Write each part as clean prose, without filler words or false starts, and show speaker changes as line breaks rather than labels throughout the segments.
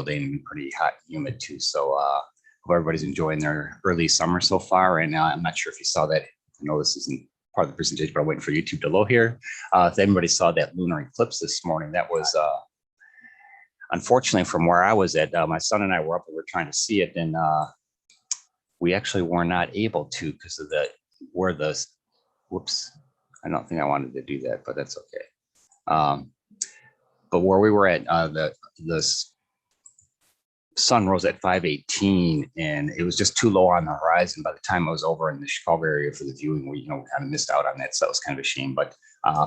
day and pretty hot and humid too. So hope everybody's enjoying their early summer so far. And I'm not sure if you saw that. I know this isn't part of the presentation, but I'm waiting for YouTube to load here. If anybody saw that lunar eclipse this morning, that was unfortunately from where I was at. My son and I were up and we were trying to see it, and we actually were not able to because of whoops. I don't think I wanted to do that, but that's okay. But where we were at, the sun rose at 5:18, and it was just too low on the horizon. By the time I was over in the Chicago area for the viewing, we kind of missed out on that, so it was kind of a shame. But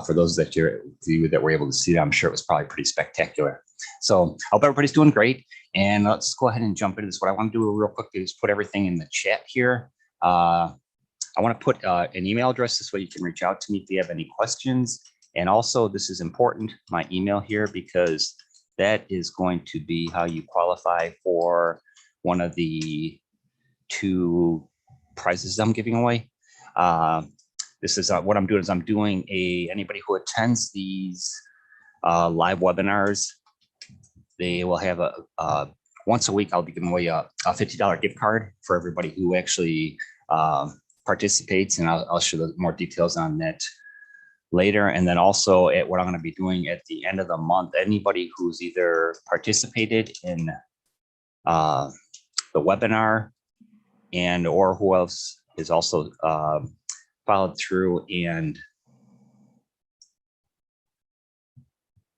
for those that were able to see that, I'm sure it was probably pretty spectacular. So I hope everybody's doing great, and let's go ahead and jump into this. What I want to do real quick is put everything in the chat here. I want to put an email address this way you can reach out to me if you have any questions. And also, this is important, my email here, because that is going to be how you qualify for one of the 2 prizes I'm giving away. This is what I'm doing is I'm doing anybody who attends these live webinars, they will have once a week, I'll be giving away a $50 gift card for everybody who actually participates. And I'll show the more details on that later. And then also what I'm going to be doing at the end of the month, anybody who's either participated in the webinar and or who else is also followed through and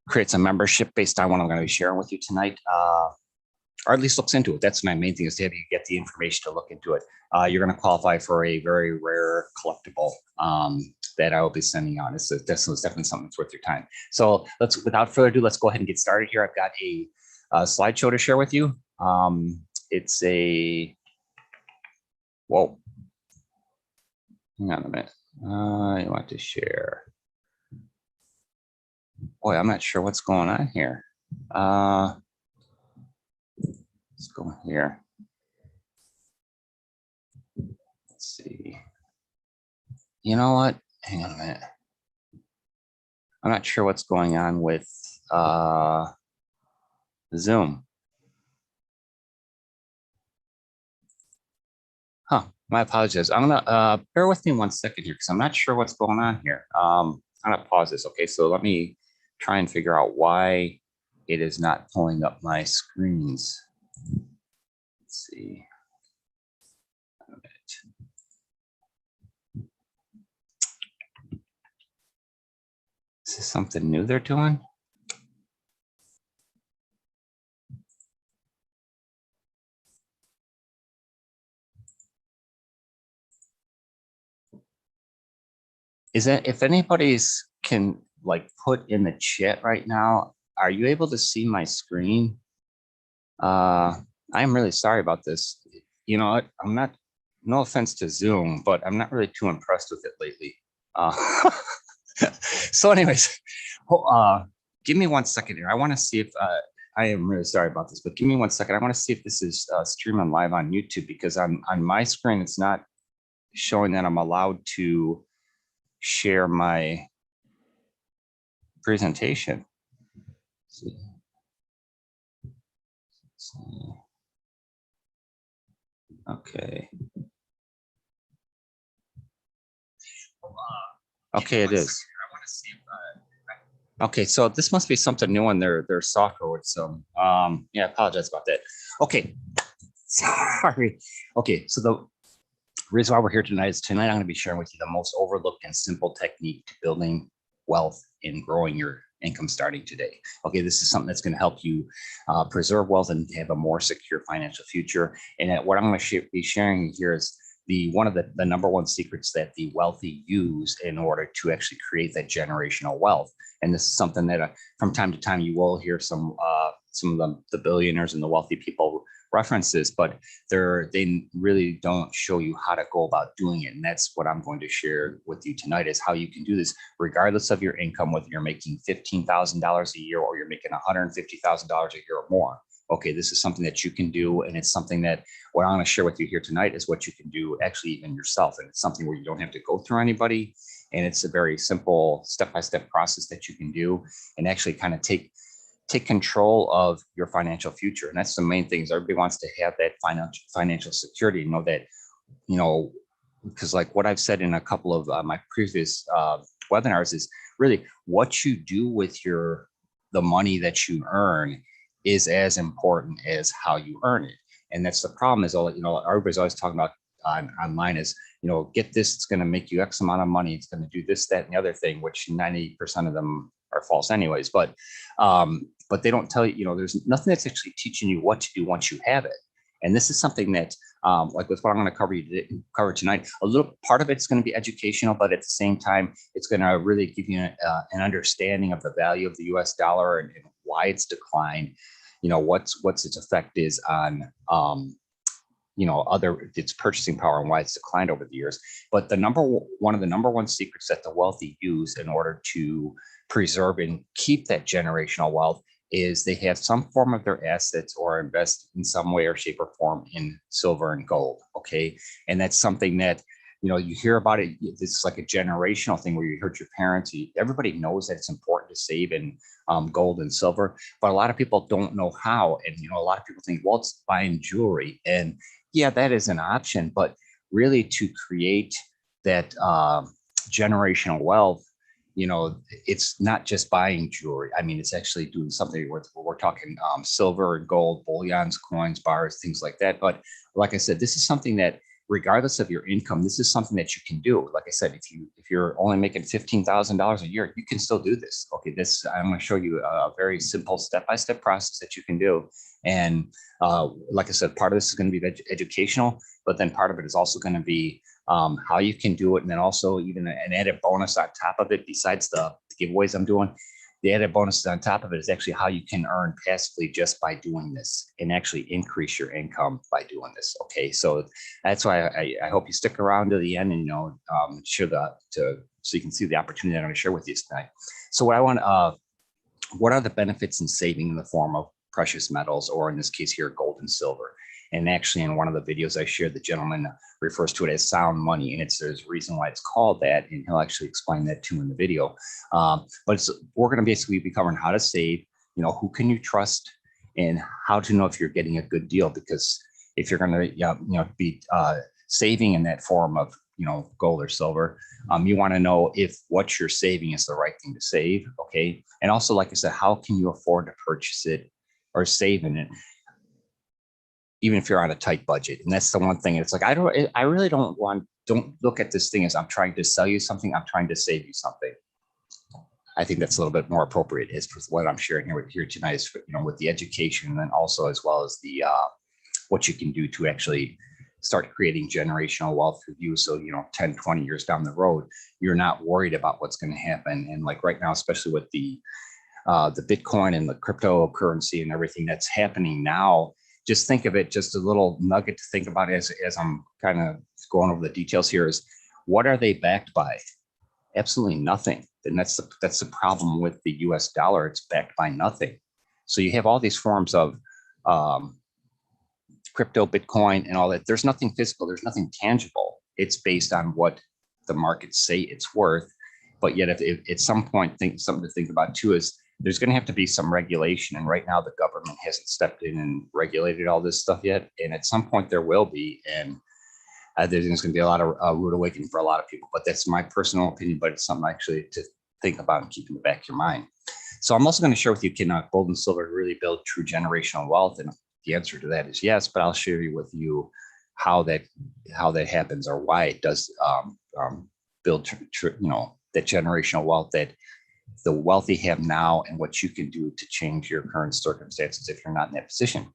creates a membership based on what I'm going to be sharing with you tonight, or at least looks into it. That's my main thing, is to have you get the information to look into it. You're going to qualify for a very rare collectible that I will be sending out. It's definitely something that's worth your time. So without further ado, let's go ahead and get started here. I've got a slideshow to share with you. It's whoa. Hang on a minute. I want to share. Boy, I'm not sure what's going on here. Let's go here. Let's see. You know what? Hang on a minute. I'm not sure what's going on with Zoom. Huh, my apologies. I'm gonna bear with me 1 second here because I'm not sure what's going on here. I'm gonna pause this. Okay, so let me try and figure out why it is not pulling up my screens. Let's see. A minute. Is this something new they're doing? Is that, if anybody's can like put in the chat right now, are you able to see my screen? I'm really sorry about this. You know what? I'm not, no offense to Zoom, but I'm not really too impressed with it lately. So anyways, give me 1 second here. I want to see if, I am really sorry about this, but give me 1 second. I want to see if this is streaming live on YouTube, because on my screen, it's not showing that I'm allowed to share my presentation. Let's see. Okay. Okay, it is. Okay, so this must be something new on their software with some. Yeah, I apologize about that. Okay, sorry. Okay, so the reason why we're here tonight is I'm going to be sharing with you the most overlooked and simple technique to building wealth and growing your income starting today. Okay, this is something that's going to help you preserve wealth and have a more secure financial future. And what I'm going to be sharing here is one of the #1 secrets that the wealthy use in order to actually create that generational wealth. And this is something that from time to time you will hear some of the billionaires and the wealthy people references, but they really don't show you how to go about doing it. And that's what I'm going to share with you tonight, is how you can do this regardless of your income, whether you're making $15,000 a year or you're making $150,000 a year or more. Okay, this is something that you can do, and it's something that what I'm going to share with you here tonight is what you can do actually even yourself. And it's something where you don't have to go through anybody, and it's a very simple step-by-step process that you can do and actually kind of take take control of your financial future. And that's the main thing, is everybody wants to have that financial security, know that, because like what I've said in a couple of my previous webinars is really what you do with the money that you earn is as important as how you earn it. And that's the problem, is everybody's always talking about online is, get this, it's going to make you X amount of money. It's going to do this, that, and the other thing, which 90% of them are false anyways. But they don't tell you, there's nothing that's actually teaching you what to do once you have it. And this is something that, like with what I'm going to cover tonight, a little part of it's going to be educational, but at the same time, it's going to really give you an understanding of the value of the US dollar and why it's declined, what's its effect is on, its purchasing power and why it's declined over the years. But one of the number one secrets that the wealthy use in order to preserve and keep that generational wealth is they have some form of their assets or invest in some way or shape or form in silver and gold. Okay. And that's something that, you hear about it. It's like a generational thing where you heard your parents, everybody knows that it's important to save in gold and silver, but a lot of people don't know how. And, a lot of people think, well, it's buying jewelry. And yeah, that is an option, but really to create that generational wealth, it's not just buying jewelry. I mean, it's actually doing something where we're talking silver and gold, bullions, coins, bars, things like that. But like I said, this is something that regardless of your income, this is something that you can do. Like I said, if you're only making $15,000 a year, you can still do this. Okay, I'm going to show you a very simple step-by-step process that you can do. And like I said, part of this is going to be educational, but then part of it is also going to be how you can do it. And then also even an added bonus on top of it, besides the giveaways I'm doing, the added bonus on top of it is actually how you can earn passively just by doing this and actually increase your income by doing this. Okay, so that's why I hope you stick around to the end and share so you can see the opportunity I'm going to share with you tonight. So what are the benefits in saving in the form of precious metals, or in this case here, gold and silver? And actually, in one of the videos I shared, the gentleman refers to it as sound money, and there's a reason why it's called that, and he'll actually explain that too in the video. But we're going to basically be covering how to save, who can you trust, and how to know if you're getting a good deal. Because if you're going to be saving in that form of gold or silver, you want to know if what you're saving is the right thing to save. Okay, and also, like I said, how can you afford to purchase it or save in it, even if you're on a tight budget? And that's the one thing. It's like, I really don't look at this thing as I'm trying to sell you something. I'm trying to save you something. I think that's a little bit more appropriate is what I'm sharing here tonight is, with the education, and then also as well as the, what you can do to actually start creating generational wealth for you. So, 10, 20 years down the road, you're not worried about what's going to happen. And like right now, especially with the Bitcoin and the cryptocurrency and everything that's happening now, just think of it, just a little nugget to think about as I'm kind of going over the details here is, what are they backed by? Absolutely nothing. And that's the problem with the US dollar. It's backed by nothing. So you have all these forms of crypto, Bitcoin, and all that. There's nothing physical. There's nothing tangible. It's based on what the markets say it's worth. But yet, if at some point, something to think about too is, there's going to have to be some regulation. And right now, the government hasn't stepped in and regulated all this stuff yet. And at some point, there will be. And there's going to be a lot of rude awakening for a lot of people. But that's my personal opinion. But it's something actually to think about and keep in the back of your mind. So I'm also going to share with you, can gold and silver really build true generational wealth? And the answer to that is yes. But I'll share with you how that happens, or why it does build that generational wealth that the wealthy have now, and what you can do to change your current circumstances if you're not in that position.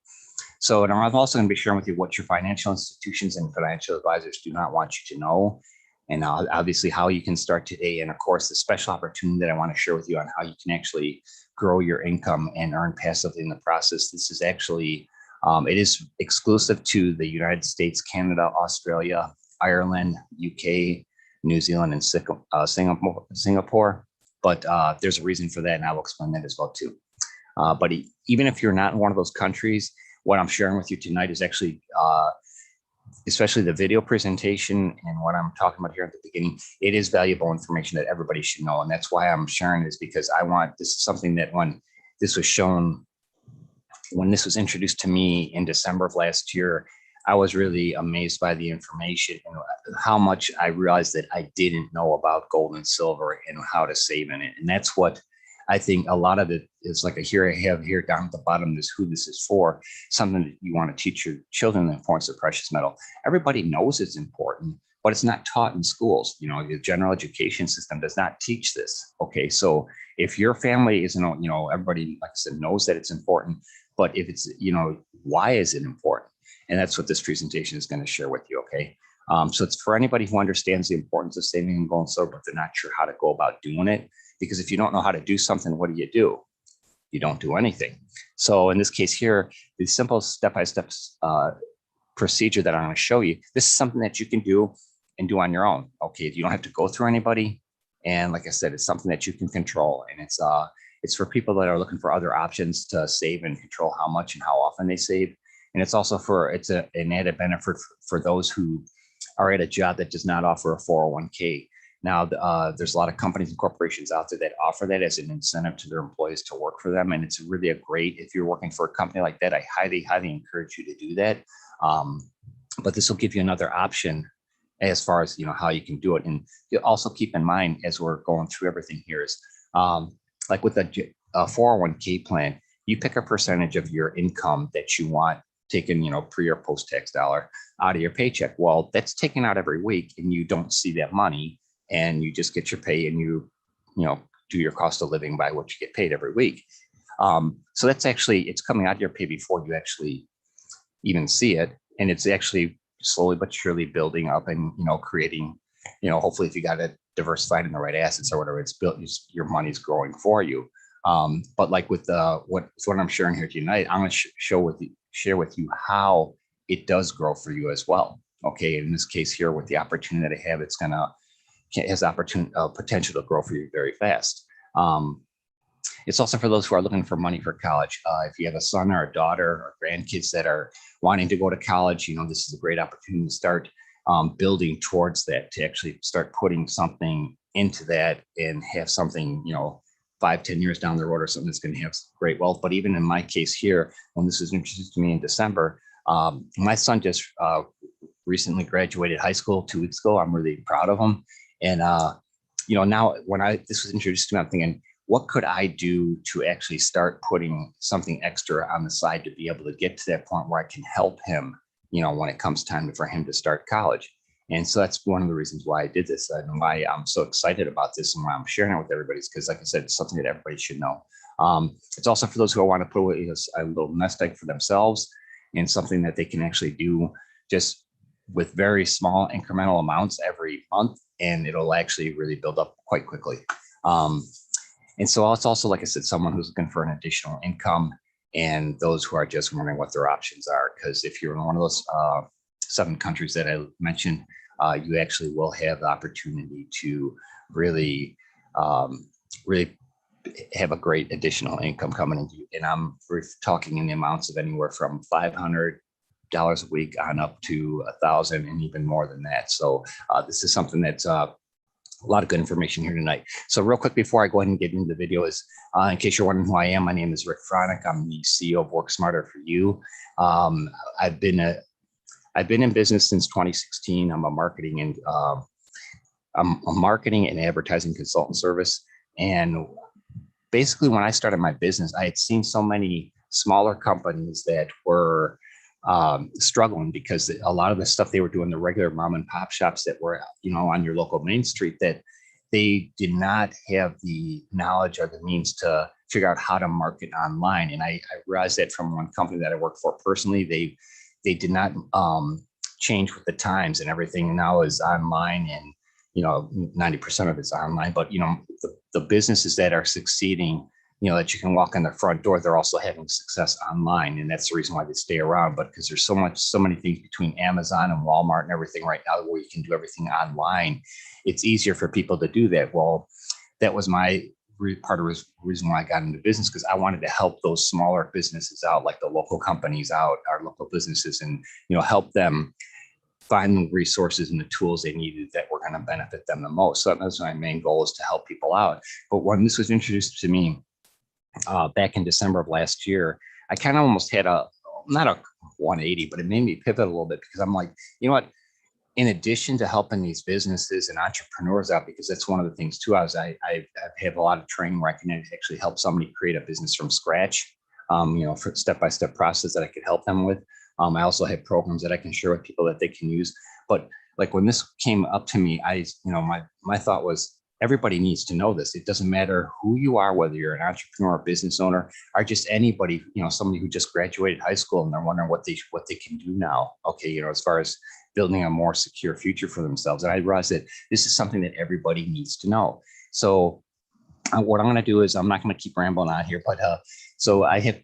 So, and I'm also going to be sharing with you what your financial institutions and financial advisors do not want you to know, and obviously how you can start today. And of course, the special opportunity that I want to share with you on how you can actually grow your income and earn passively in the process. This is actually, it is exclusive to the United States, Canada, Australia, Ireland, UK, New Zealand, and Singapore. But there's a reason for that, and I will explain that as well too. But even if you're not in one of those countries, what I'm sharing with you tonight is actually, especially the video presentation and what I'm talking about here at the beginning, it is valuable information that everybody should know. And that's why I'm sharing this, because this is something that when this was shown when this was introduced to me in December of last year. I was really amazed by the information and how much I realized that I didn't know about gold and silver and how to save in it. And that's what I think a lot of it is like. I have here down at the bottom is who this is for, something that you want to teach your children, the importance of precious metal. Everybody knows it's important, but it's not taught in schools. You know, the general education system does not teach this. Okay, so if your family isn't, you know, everybody, like I said, knows that it's important, but if it's, you know, why is it important? And that's what this presentation is going to share with you. Okay. So it's for anybody who understands the importance of saving in gold and silver, but they're not sure how to go about doing it. Because if you don't know how to do something, what do? You don't do anything. So in this case here, the simple step-by-step procedure that I'm going to show you, this is something that you can do and do on your own. Okay. You don't have to go through anybody. And like I said, it's something that you can control. And it's for people that are looking for other options to save and control how much and how often they save. And it's also an added benefit for those who are at a job that does not offer a 401k. Now, there's a lot of companies and corporations out there that offer that as an incentive to their employees to work for them. And it's really if you're working for a company like that, I highly, highly encourage you to do that. But this will give you another option as far as, you know, how you can do it. And you also keep in mind, as we're going through everything here, is like with a 401k plan, you pick a percentage of your income that you want taken, you know, pre or post-tax dollar out of your paycheck. Well, that's taken out every week and you don't see that money, and you just get your pay and you know, do your cost of living by what you get paid every week. So that's actually, it's coming out of your pay before you actually even see it. And it's actually slowly but surely building up and, you know, creating, you know, hopefully if you got it diversified in the right assets or whatever, it's built, your money's growing for you. But like with what I'm sharing here tonight, I'm going to share with you how it does grow for you as well. Okay, in this case here, with the opportunity that I have, has potential to grow for you very fast. It's also for those who are looking for money for college. If you have a son or a daughter or grandkids that are wanting to go to college, you know, this is a great opportunity to start building towards that, to actually start putting something into that and have something, you know, 5-10 years down the road, or something that's going to have great wealth. But even in my case here, when this was introduced to me in December, my son just recently graduated high school 2 weeks ago. I'm really proud of him. And, you know, now when this was introduced to me, I'm thinking, what could I do to actually start putting something extra on the side to be able to get to that point where I can help him, you know, when it comes time for him to start college. And so that's one of the reasons why I did this, and why I'm so excited about this and why I'm sharing it with everybody, is because, like I said, it's something that everybody should know. It's also for those who want to put away a little nest egg for themselves, and something that they can actually do just with very small incremental amounts every month, and it'll actually really build up quite quickly. And so it's also, like I said, someone who's looking for an additional income, and those who are just wondering what their options are. Because if you're in one of those 7 countries that I mentioned, you actually will have the opportunity to really, really have a great additional income coming into you. And I'm talking in the amounts of anywhere from $500 a week on up to $1,000 and even more than that. So this is something that's a lot of good information here tonight. So real quick, before I go ahead and get into the video, is in case you're wondering who I am, my name is Rick Fronick. I'm the CEO of Work Smarter for You. I've been in business since 2016. I'm a marketing and advertising consultant service. And basically, when I started my business, I had seen so many smaller companies that were struggling, because a lot of the stuff they were doing, the regular mom and pop shops that were, you know, on your local main street, that they did not have the knowledge or the means to figure out how to market online. And I realized that from one company that I worked for personally, they did not change with the times, and everything now is online, and, you know, 90% of it's online. But, you know, the businesses that are succeeding, you know, that you can walk in the front door, they're also having success online. And that's the reason why they stay around. But because there's so many things between Amazon and Walmart and everything right now where you can do everything online, it's easier for people to do that. Well, that was part of the reason why I got into business, because I wanted to help those smaller businesses out, like the local companies out, our local businesses, and, you know, help them find the resources and the tools they needed that were going to benefit them the most. So that was my main goal, is to help people out. But when this was introduced to me, back in December of last year, I kind of almost had not a 180, but it made me pivot a little bit because I'm like, you know what? In addition to helping these businesses and entrepreneurs out, because that's one of the things too, I have a lot of training where I can actually help somebody create a business from scratch, for step-by-step process that I could help them with. I also have programs that I can share with people that they can use. But like when this came up to me, my thought was, everybody needs to know this. It doesn't matter who you are, whether you're an entrepreneur, business owner, or just anybody, somebody who just graduated high school and they're wondering what they can do now. Okay, as far as building a more secure future for themselves. And I realized that this is something that everybody needs to know. So what I'm going to do is, I'm not going to keep rambling on here, but so I have,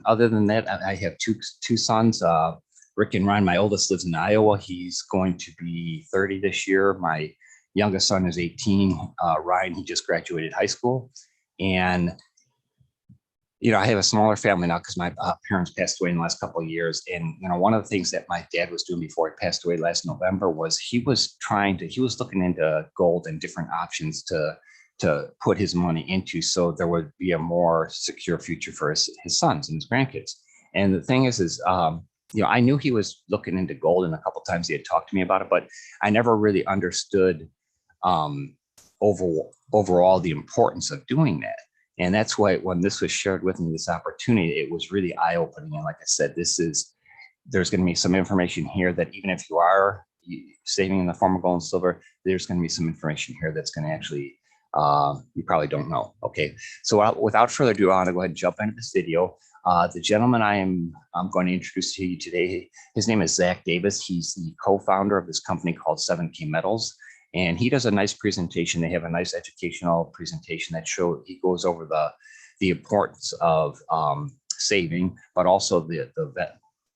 other than that, I have two sons, Rick and Ryan. My oldest lives in Iowa. He's going to be 30 this year. My youngest son is 18. Ryan, he just graduated high school. And I have a smaller family now because my parents passed away in the last couple of years. And, one of the things that my dad was doing before he passed away last November was he was looking into gold and different options to put his money into, so there would be a more secure future for his sons and his grandkids. And the thing is, I knew he was looking into gold, and a couple of times he had talked to me about it, but I never really understood overall the importance of doing that. And that's why when this was shared with me, this opportunity, it was really eye-opening. And like I said, there's going to be some information here that even if you are saving in the form of gold and silver, there's going to be some information here that's going to actually, you probably don't know. Okay. So without further ado, I want to go ahead and jump into this video. The gentleman I'm going to introduce to you today, his name is Zach Davis. He's the co-founder of this company called 7K Metals. And he does a nice presentation. They have a nice educational presentation that he goes over the importance of saving, but also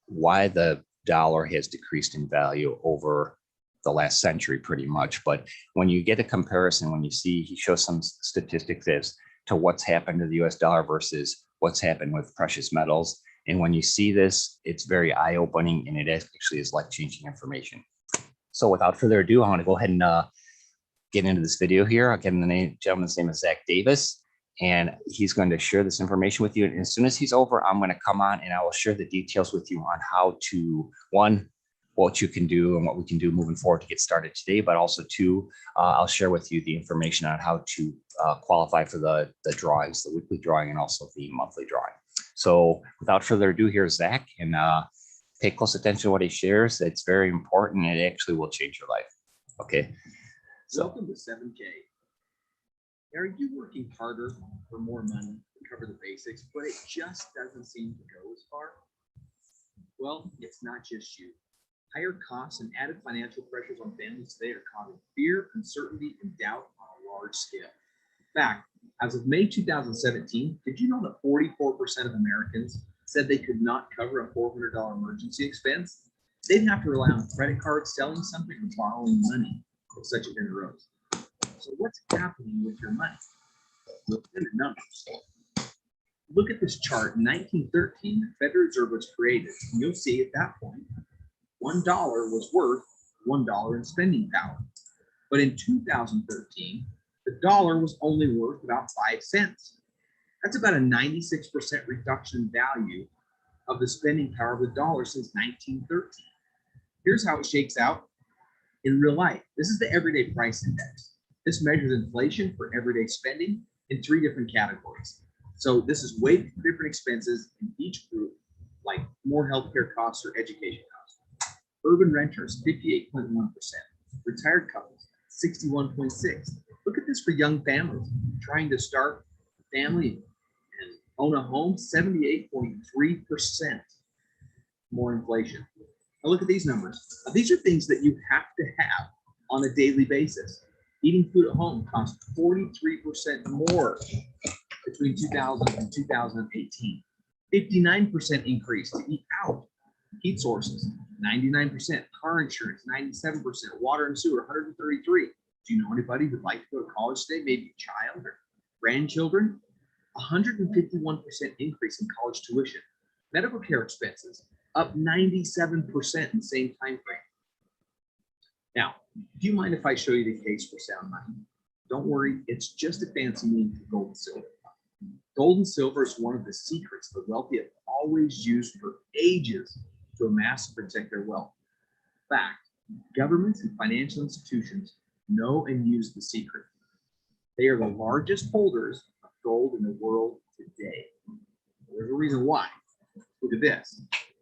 why the dollar has decreased in value over the last century, pretty much. But when you get a comparison, when he shows some statistics as to what's happened to the US dollar versus what's happened with precious metals. And when you see this, it's very eye-opening, and it actually is life-changing information. So without further ado, I want to go ahead and get into this video here. Again, the gentleman's name is Zach Davis, and he's going to share this information with you. And as soon as he's over, I'm going to come on and I will share the details with you on how to, one, what you can do and what we can do moving forward to get started today, but also two, I'll share with you the information on how to qualify for the drawings, the weekly drawing, and also the monthly drawing. So without further ado, here's Zach, and pay close attention to what he shares. It's very important. It actually will change your life. Okay. So
welcome to 7K. Are you working harder for more money to cover the basics, but it just doesn't seem to go as far? Well, it's not just you. Higher costs and added financial pressures on families today are causing fear, uncertainty, and doubt on a large scale. In fact, as of May 2017, did you know that 44% of Americans said they could not cover a $400 emergency expense? They'd have to rely on credit cards, selling something, or borrowing money if such event arose. So what's happening with your money? Look at the numbers. Look at this chart. In 1913, the Federal Reserve was created. And you'll see at that point, $1 was worth $1 in spending power. But in 2013, the dollar was only worth about 5 cents. That's about a 96% reduction in value of the spending power of the dollar since 1913. Here's how it shakes out in real life. This is the everyday price index. This measures inflation for everyday spending in 3 different categories. So this is weighted for different expenses in each group, like more healthcare costs or education costs. Urban renters, 58.1%. Retired couples, 61.6%. Look at this for young families trying to start a family and own a home, 78.3% more inflation. Now look at these numbers. Now, these are things that you have to have on a daily basis. Eating food at home costs 43% more between 2000 and 2018. 59% increase to eat out. Heat sources, 99%. Car insurance, 97%. Water and sewer, 133. Do you know anybody who'd like to go to college today? Maybe a child or grandchildren? 151% increase in college tuition. Medical care expenses, up 97% in the same time frame. Now, do you mind if I show you the case for sound money? Don't worry, it's just a fancy name for gold and silver. Gold and silver is one of the secrets the wealthy have always used for ages to amass and protect their wealth. In fact, governments and financial institutions know and use the secret. They are the largest holders of gold in the world today. There's a reason why. Look at this.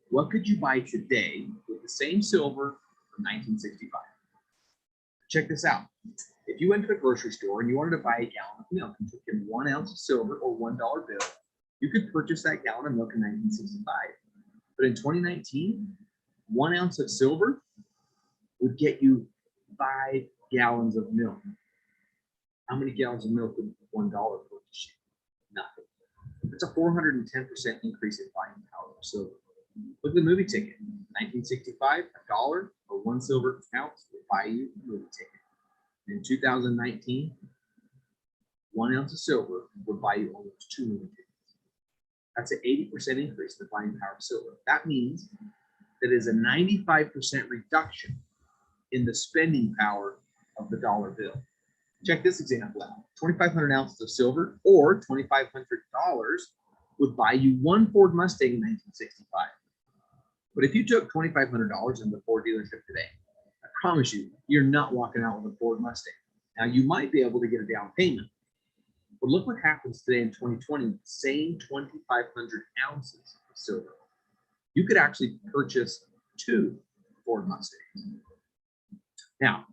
What could you buy today with the same silver from 1965? Check this out. If you went to the grocery store and you wanted to buy a gallon of milk and took in 1 ounce of silver or $1 bill, you could purchase that gallon of milk in 1965. But in 2019, 1 ounce of silver would get you 5 gallons of milk. How many gallons of milk would $1 purchase you? Nothing. It's a 410% increase in buying power of silver. Look at the movie ticket. 1965, $1 or 1 silver ounce would buy you a movie ticket. In 2019, 1 ounce of silver would buy you almost 2 movie tickets. That's an 80% increase in the buying power of silver. That means that is a 95% reduction in the spending power of the dollar bill. Check this example out. 2,500 ounces of silver or $2,500 would buy you 1 Ford Mustang in 1965. But if you took $2,500 in the Ford dealership today, I promise you, you're not walking out with a Ford Mustang. Now, you might be able to get a down payment, but look what happens today in 2020 with the same 2,500 ounces of silver. You could actually purchase 2 Ford Mustangs. Now,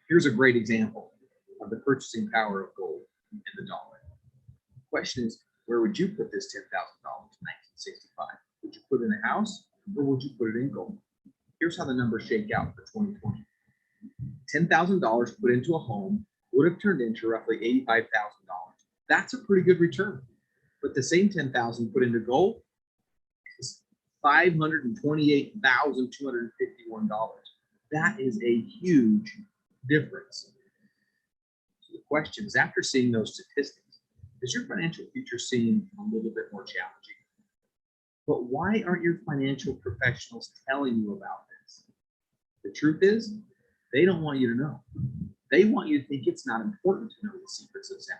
here's a great example of the purchasing power of gold and the dollar. The question is, where would you put this $10,000 in 1965? Would you put it in a house or would you put it in gold? Here's how the numbers shake out for 2020. $10,000 put into a home would have turned into roughly $85,000. That's a pretty good return. But the same $10,000 put into gold is $528,251. That is a huge difference. So the question is, after seeing those statistics, does your financial future seem a little bit more challenging? But why aren't your financial professionals telling you about this? The truth is, they don't want you to know. They want you to think it's not important to know the secrets of sound.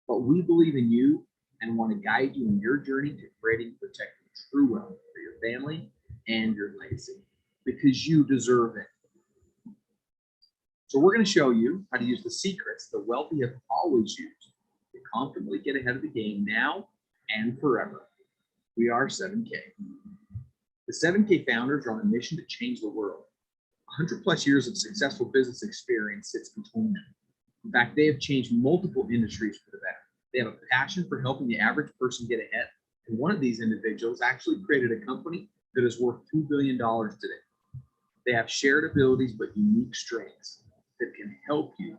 But we believe in you and want to guide you in your journey to creating and protecting true wealth for your family and your legacy, because you deserve it. So we're going to show you how to use the secrets the wealthy have always used to comfortably get ahead of the game now and forever. We are 7K. The 7K founders are on a mission to change the world. 100 plus years of successful business experience sits between them. In fact, they have changed multiple industries for the better. They have a passion for helping the average person get ahead. And one of these individuals actually created a company that is worth $2 billion today. They have shared abilities but unique strengths that can help you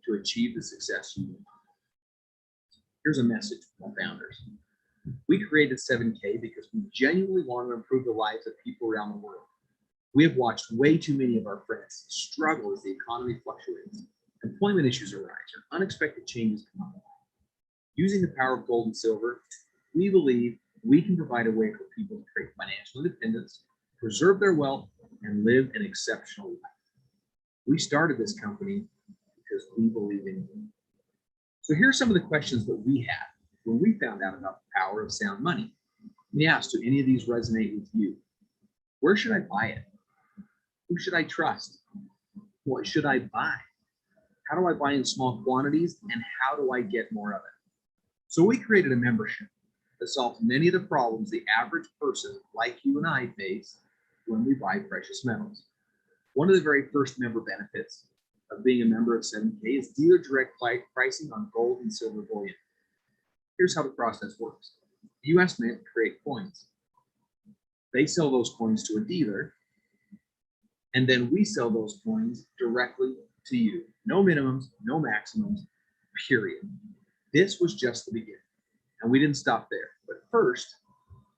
to achieve the success you want. Here's a message from our founders. We created 7K because we genuinely want to improve the lives of people around the world. We have watched way too many of our friends struggle as the economy fluctuates, employment issues arise, or unexpected changes come up. Using the power of gold and silver, we believe we can provide a way for people to create financial independence, preserve their wealth, and live an exceptional life. We started this company because we believe in you. So here are some of the questions that we had when we found out about the power of sound money. We asked, do any of these resonate with you? Where should I buy it? Who should I trust? What should I buy? How do I buy in small quantities, and how do I get more of it? So we created a membership that solves many of the problems the average person like you and I face when we buy precious metals. One of the very first member benefits of being a member of 7K is dealer direct pricing on gold and silver bullion. Here's how the process works. The US Mint create coins. They sell those coins to a dealer, and then we sell those coins directly to you. No minimums, no maximums, period. This was just the beginning, and we didn't stop there. But first,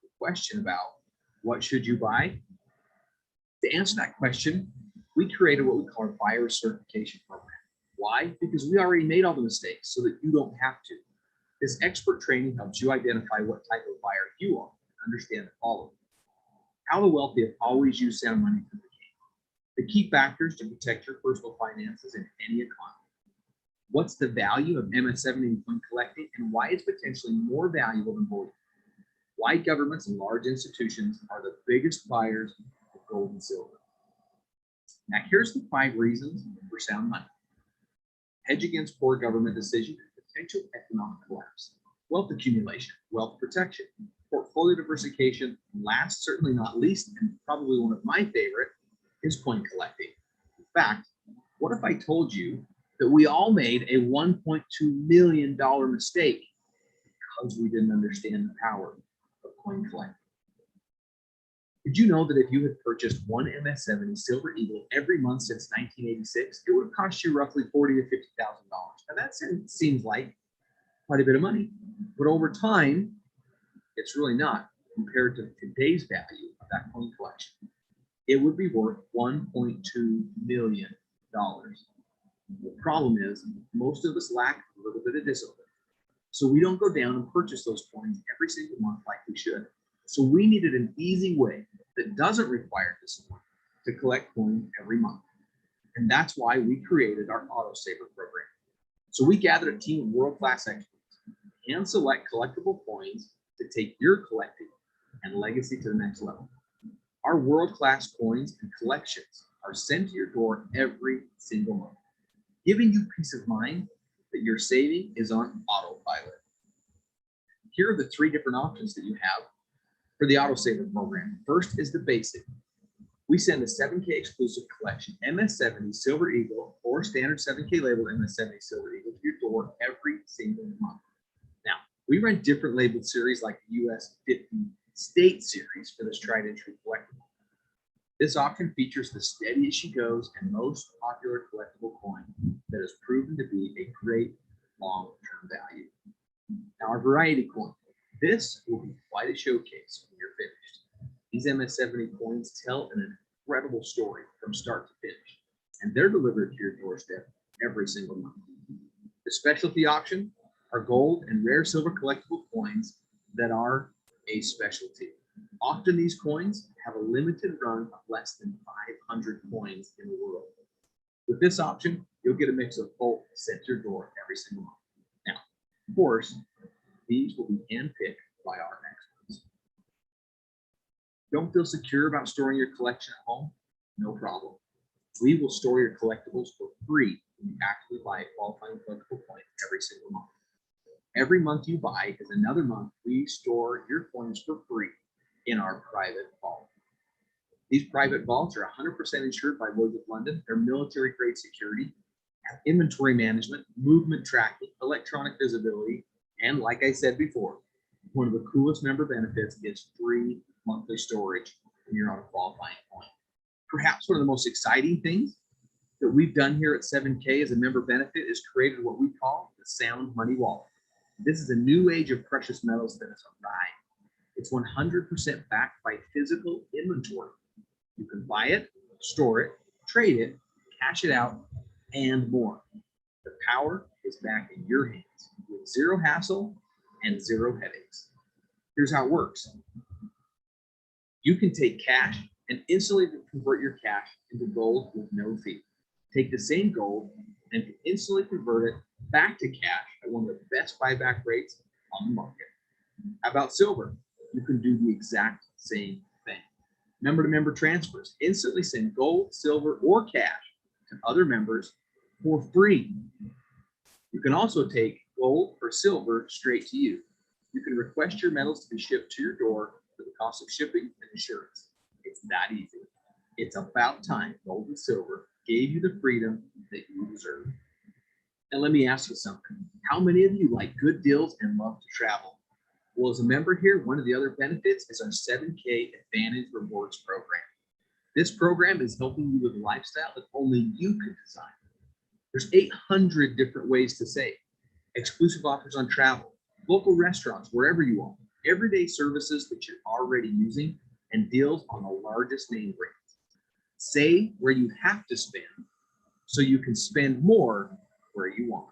the question about what should you buy? To answer that question, we created what we call our buyer certification program. Why? Because we already made all the mistakes so that you don't have to. This expert training helps you identify what type of buyer you are and understand the following. How the wealthy have always used sound money for the game. The key factors to protect your personal finances in any economy. What's the value of MS70 in coin collecting, and why it's potentially more valuable than bullion? Why governments and large institutions are the biggest buyers of gold and silver. Now, here's the 5 reasons for sound money. Hedge against poor government decision and potential economic collapse. Wealth accumulation, wealth protection, portfolio diversification, and last, certainly not least, and probably one of my favorite, is coin collecting. In fact, what if I told you that we all made a $1.2 million mistake because we didn't understand the power of coin collecting? Did you know that if you had purchased one MS70 Silver Eagle every month since 1986, it would have cost you roughly $40,000 to $50,000? Now that seems like quite a bit of money, but over time, it's really not compared to today's value of that coin collection. It would be worth $1.2 million. The problem is most of us lack a little bit of discipline. So we don't go down and purchase those coins every single month like we should. So we needed an easy way that doesn't require discipline to collect coins every month. And that's why we created our Auto Saver program. So we gathered a team of world-class experts and select collectible coins to take your collecting and legacy to the next level. Our world-class coins and collections are sent to your door every single month, giving you peace of mind that your saving is on autopilot. Here are the 3 different options that you have for the Auto Saver program. First is the basic. We send a 7K exclusive collection, MS70 Silver Eagle or standard 7K labeled MS70 Silver Eagle to your door every single month. Now, we run different labeled series like the US 50 State series for this tried and true collectible. This option features the steady as she goes and most popular collectible coin that has proven to be a great long-term value. Now, our variety coin. This will be quite a showcase when you're finished. These MS70 coins tell an incredible story from start to finish, and they're delivered to your doorstep every single month. The specialty option are gold and rare silver collectible coins that are a specialty. Often these coins have a limited run of less than 500 coins in the world. With this option, you'll get a mix of both sent to your door every single month. Now, of course, these will be handpicked by our experts. Don't feel secure about storing your collection at home? No problem. We will store your collectibles for free when you actively buy a qualifying collectible coin every single month. Every month you buy is another month we store your coins for free in our private vault. These private vaults are 100% insured by Lloyd's of London. They're military grade security, have inventory management, movement tracking, electronic visibility, and like I said before, one of the coolest member benefits is free monthly storage when you're on a qualifying coin. Perhaps one of the most exciting things that we've done here at 7K as a member benefit is created what we call the Sound Money Wallet. This is a new age of precious metals that has arrived. It's 100% backed by physical inventory. You can buy it, store it, trade it, cash it out, and more. The power is back in your hands with zero hassle and zero headaches. Here's how it works. You can take cash and instantly convert your cash into gold with no fee. Take the same gold and instantly convert it back to cash at one of the best buyback rates on the market. How about silver? You can do the exact same thing. Member-to-member transfers. Instantly send gold, silver, or cash to other members for free. You can also take gold or silver straight to you. You can request your metals to be shipped to your door for the cost of shipping and insurance. It's that easy. It's about time gold and silver gave you the freedom that you deserve. And let me ask you something. How many of you like good deals and love to travel? Well, as a member here, one of the other benefits is our 7K Advantage Rewards program. This program is helping you live a lifestyle that only you could design. There's 800 different ways to save. Exclusive offers on travel, local restaurants, wherever you are, everyday services that you're already using, and deals on the largest name brands. Save where you have to spend so you can spend more where you want.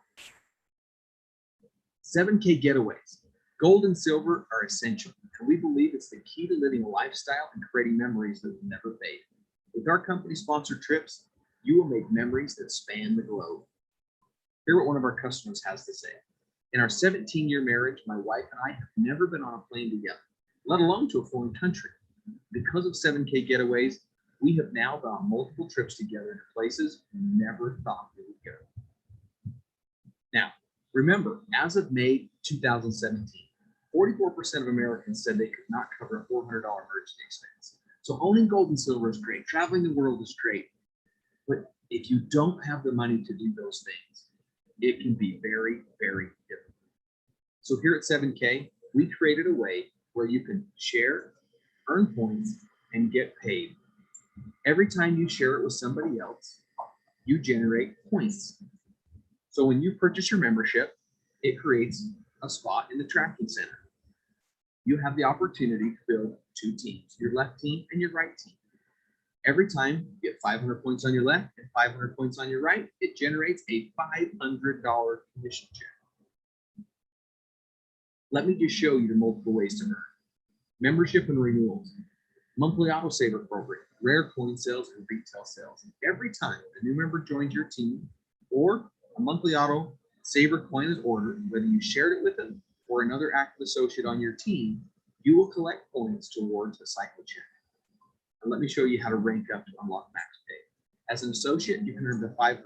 7K getaways. Gold and silver are essential, and we believe it's the key to living a lifestyle and creating memories that will never fade. With our company-sponsored trips, you will make memories that span the globe. Hear what one of our customers has to say. In our 17-year marriage, my wife and I have never been on a plane together, let alone to a foreign country. Because of 7K Getaways, we have now gone multiple trips together to places we never thought we would go. Now, remember, as of May 2017, 44% of Americans said they could not cover a $400 emergency expense. So owning gold and silver is great. Traveling the world is great. But if you don't have the money to do those things, it can be very, very difficult. So here at 7K, we created a way where you can share, earn points, and get paid. Every time you share it with somebody else, you generate points. So when you purchase your membership, it creates a spot in the tracking center. You have the opportunity to build two teams, your left team and your right team. Every time you get 500 points on your left and 500 points on your right, it generates a $500 commission check. Let me just show you the multiple ways to earn. Membership and renewals, monthly auto saver program, rare coin sales, and retail sales. Every time a new member joins your team or a monthly auto saver coin is ordered, whether you shared it with them or another active associate on your team, you will collect points towards a cycle check. And let me show you how to rank up to unlock max pay. As an associate, you can earn up to $500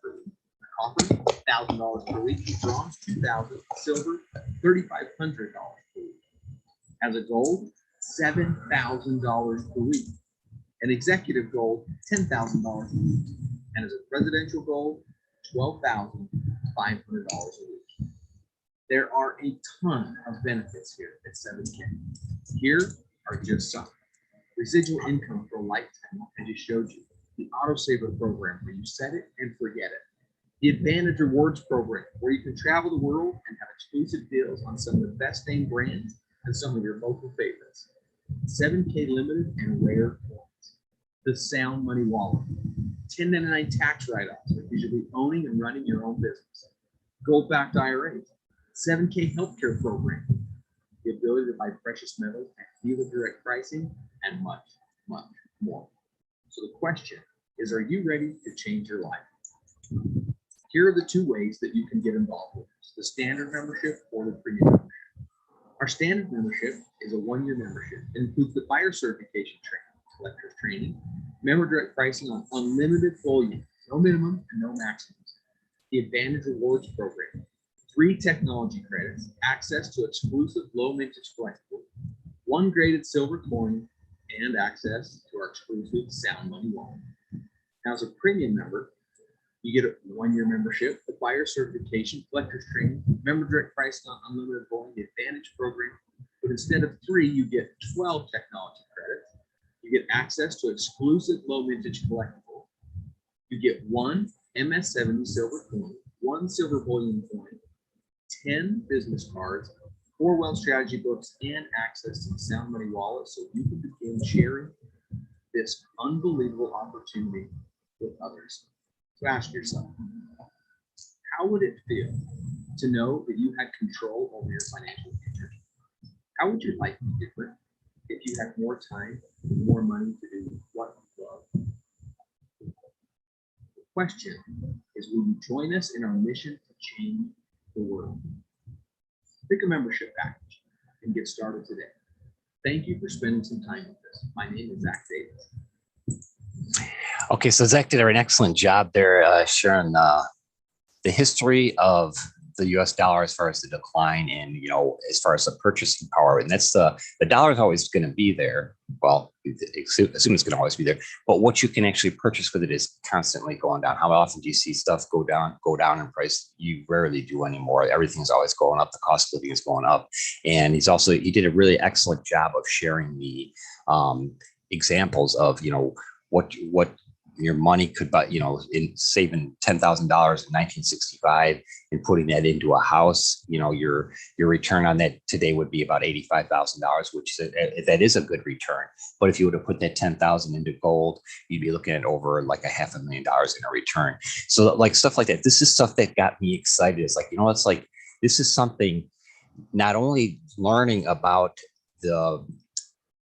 per week. A copper, $1,000 per week. Bronze, $2,000. Silver, $3,500 per week. As a gold, $7,000 per week. An executive gold, $10,000 a week. And as a presidential gold, $12,500 a week. There are a ton of benefits here at 7K. Here are just some. Residual income for a lifetime, I just showed you. The auto saver program where you set it and forget it. The Advantage Rewards program where you can travel the world and have exclusive deals on some of the best name brands and some of your local favorites. 7K limited and rare coins. The Sound Money Wallet. 1099 tax write-offs because you'll be owning and running your own business. Gold-backed IRAs. 7K healthcare program. The ability to buy precious metals at dealer direct pricing, and much, much more. So the question is, are you ready to change your life? Here are the two ways that you can get involved with us, the standard membership or the premium membership. Our standard membership is a one-year membership. It includes the buyer certification training, collector's training, member direct pricing on unlimited volume, no minimum and no maximums. The Advantage Rewards program, 3 technology credits, access to exclusive low mintage collectibles, 1 graded silver coin, and access to our exclusive Sound Money Wallet. Now, as a premium member, you get a one-year membership, the buyer certification, collector's training, member direct pricing on unlimited volume, the Advantage program. But instead of 3, you get 12 technology credits. You get access to exclusive low mintage collectibles. You get 1 MS-70 silver coin, 1 silver bullion coin, 10 business cards, 4 wealth strategy books, and access to the Sound Money Wallet so you can begin sharing this unbelievable opportunity with others. So ask yourself, how would it feel to know that you had control over your financial future? How would your life be different if you had more time and more money to do what you love? The question is, will you join us in our mission to change the world? Pick a membership package and get started today. Thank you for spending some time with us. My name is Zach Davis.
Okay, so Zach did an excellent job there, sharing the history of the U.S. dollar as far as the decline and, as far as the purchasing power. And that's the dollar is always going to be there. Well, assume it's going to always be there. But what you can actually purchase with it is constantly going down. How often do you see stuff go down in price? You rarely do anymore. Everything's always going up. The cost of living is going up. And he did a really excellent job of sharing the examples of, what your money could buy, in saving $10,000 in 1965 and putting that into a house, your return on that today would be about $85,000, which that is a good return. But if you were to put that 10,000 into gold, you'd be looking at over like $500,000 in a return. So like stuff like that, this is stuff that got me excited. It's like, it's like, this is something, not only learning about the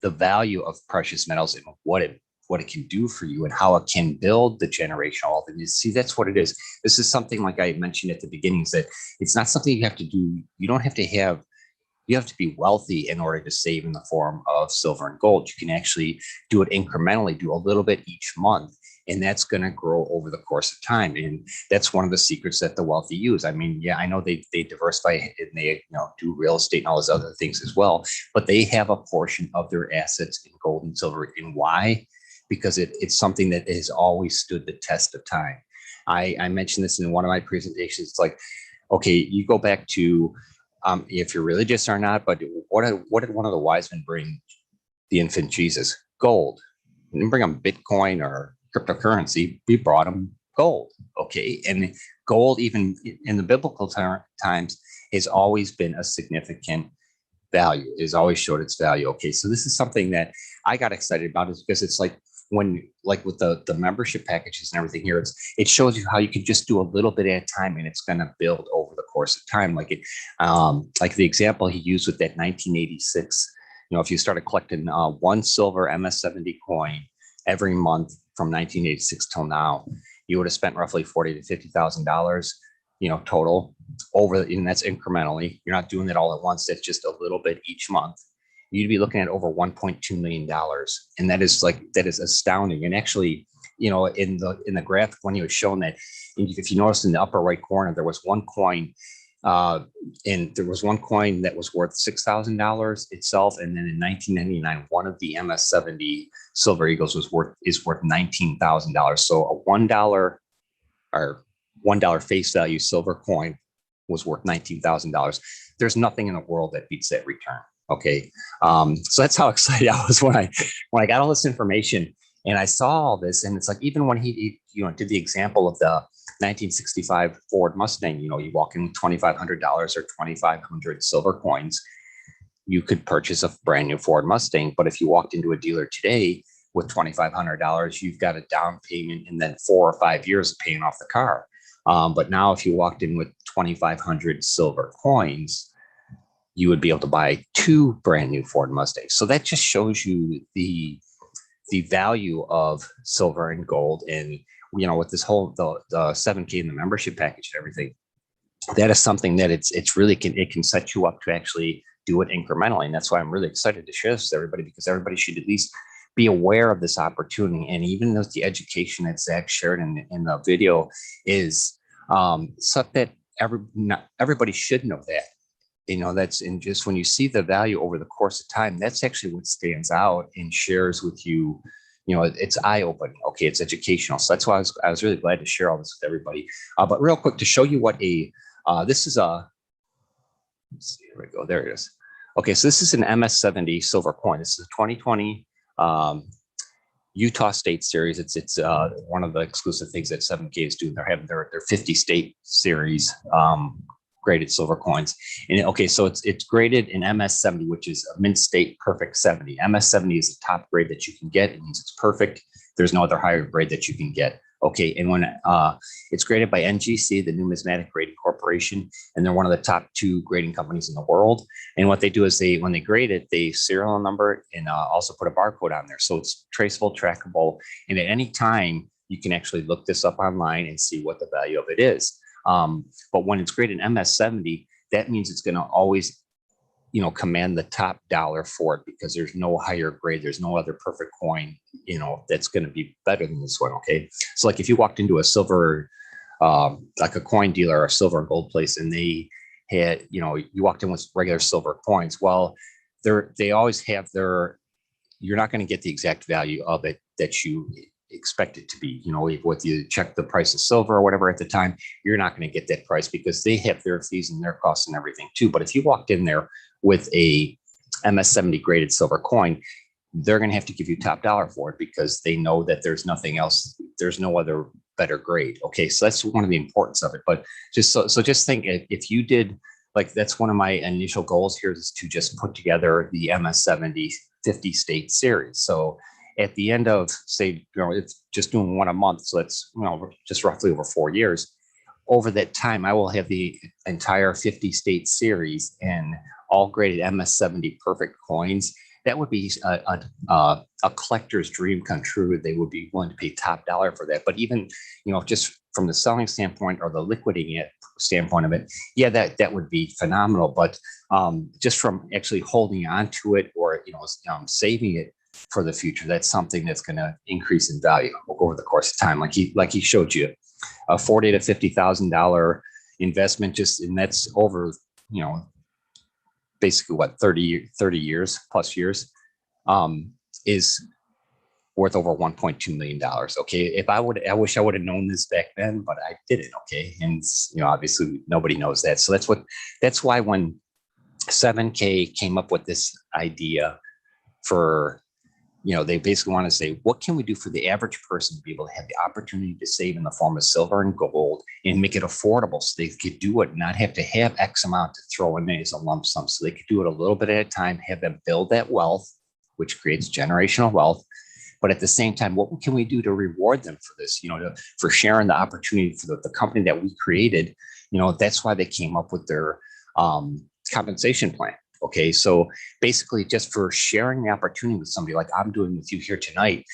value of precious metals and what it what it can do for you and how it can build the generational wealth. And you see, that's what it is. This is something, like I mentioned at the beginning, is that it's not something you have to do. You don't have to have, you have to be wealthy in order to save in the form of silver and gold. You can actually do it incrementally, do a little bit each month, and that's going to grow over the course of time. And that's one of the secrets that the wealthy use. I mean, yeah, I know they diversify and they do real estate and all those other things as well, but they have a portion of their assets in gold and silver. And why? Because it's something that has always stood the test of time. I mentioned this in one of my presentations. It's like, okay, you go back to if you're religious or not, but what did one of the wise men bring the infant Jesus? Gold. He didn't bring him Bitcoin or cryptocurrency. We brought him gold. Okay. And gold, even in the biblical times, has always been a significant value. It has always showed its value. Okay. So this is something that I got excited about, is because it's like, when, like with the membership packages and everything here, it shows you how you can just do a little bit at a time, and it's going to build over the course of time. Like like the example he used with that 1986, if you started collecting one silver MS-70 coin every month from 1986 till now, you would have spent roughly $40,000 to $50,000, total over, and that's incrementally. You're not doing it all at once. That's just a little bit each month. You'd be looking at over $1.2 million. And that is astounding. And actually, in the graphic, when he was showing that, if you notice in the upper right corner, there was one coin, and there was one coin that was worth $6,000 itself. And then in 1999, one of the MS-70 Silver Eagles is worth $19,000. So a $1 face value silver coin was worth $19,000. There's nothing in the world that beats that return. Okay. So that's how excited I was when I got all this information and I saw all this. And it's like, even when he did the example of the 1965 Ford Mustang, you walk in with $2,500 or 2,500 silver coins, you could purchase a brand new Ford Mustang. But if you walked into a dealer today with $2,500, you've got a down payment and then 4 or 5 years of paying off the car. But now if you walked in with 2,500 silver coins, you would be able to buy 2 brand new Ford Mustangs. So that just shows you the value of silver and gold. And, with this whole, the 7K and the membership package and everything, that is something that it's really it can set you up to actually do it incrementally. And that's why I'm really excited to share this with everybody, because everybody should at least be aware of this opportunity. And even though the education that Zach shared in the video is such that everybody should know that. That's in just when you see the value over the course of time, that's actually what stands out and shares with you. It's eye-opening. Okay, it's educational. So that's why I was really glad to share all this with everybody. But real quick, to show you what this is let's see, here we go. There it is. Okay, so this is an MS-70 silver coin. This is a 2020 Utah State Series. It's one of the exclusive things that 7K is doing. They're having their 50 state series graded silver coins. And okay, so it's graded in MS-70, which is a mint state perfect 70. MS-70 is the top grade that you can get. It means it's perfect. There's no other higher grade that you can get. Okay, and when it's graded by NGC, the Numismatic Grading Corporation, and they're one of the top 2 grading companies in the world. And what they do is when they grade it, they serial number and also put a barcode on there. So it's traceable, trackable, and at any time, you can actually look this up online and see what the value of it is. But when it's graded MS-70, that means it's going to always, command the top dollar for it, because there's no higher grade. There's no other perfect coin, that's going to be better than this one. Okay. So like if you walked into a silver, like a coin dealer or silver and gold place, and they had, you walked in with regular silver coins. Well, they always have you're not going to get the exact value of it that you expect it to be. If you check the price of silver or whatever at the time, you're not going to get that price, because they have their fees and their costs and everything too. But if you walked in there with a MS-70 graded silver coin, they're going to have to give you top dollar for it, because they know that there's nothing else. There's no other better grade. Okay. So that's one of the importance of it. But just think, if you did, like, that's one of my initial goals here, is to just put together the MS-70 50 state series. So at the end of, say, it's just doing one a month. So that's, just roughly over 4 years. Over that time, I will have the entire 50 state series and all graded MS-70 perfect coins. that would be a collector's dream come true. They would be willing to pay top dollar for that. But even, just from the selling standpoint or the liquidating it standpoint of it, yeah, that would be phenomenal. But just from actually holding on to it or, saving it for the future, that's something that's going to increase in value over the course of time. Like he showed you, a $40,000 to $50,000 investment, and that's over, basically what, 30 years plus years, is worth over $1.2 million. Okay. I wish I would have known this back then, but I didn't. Okay. And obviously nobody knows that. So that's why when 7K came up with this idea for, they basically want to say, what can we do for the average person to be able to have the opportunity to save in the form of silver and gold and make it affordable so they could do it, not have to have X amount to throw in as a lump sum. So they could do it a little bit at a time, have them build that wealth, which creates generational wealth. But at the same time, what can we do to reward them for this, for sharing the opportunity for the company that we created? That's why they came up with their compensation plan. Okay, so basically just for sharing the opportunity with somebody like I'm doing with you here tonight,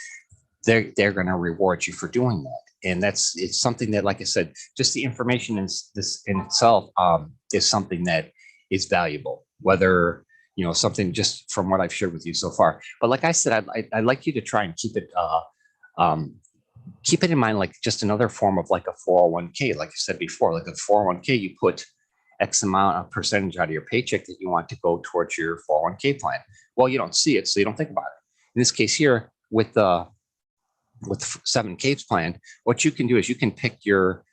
they're going to reward you for doing that. And it's something that, like I said, just the information in this in itself is something that is valuable, whether, something just from what I've shared with you so far. But like I said, I'd like you to try and keep it in mind, like just another form of like a 401k. Like I said before, like a 401k, you put X amount of percentage out of your paycheck that you want to go towards your 401k plan. Well, you don't see it, so you don't think about it. In this case here, with the 7K's plan, what you can do is you can pick your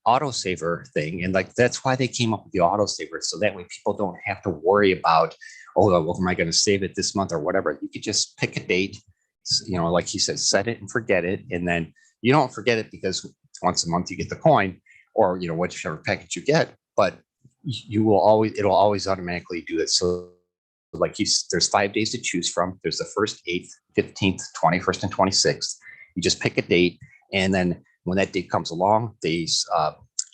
autosaver thing. And like, that's why they came up with the autosaver. So that way people don't have to worry about, oh, well, am I going to save it this month or whatever? You could just pick a date, like he said, set it and forget it. And then you don't forget it because once a month you get the coin or, whichever package you get, but it'll always automatically do it. So like there's 5 days to choose from. There's the 1st, 8th, 15th, 21st, and 26th. You just pick a date. And then when that date comes along, they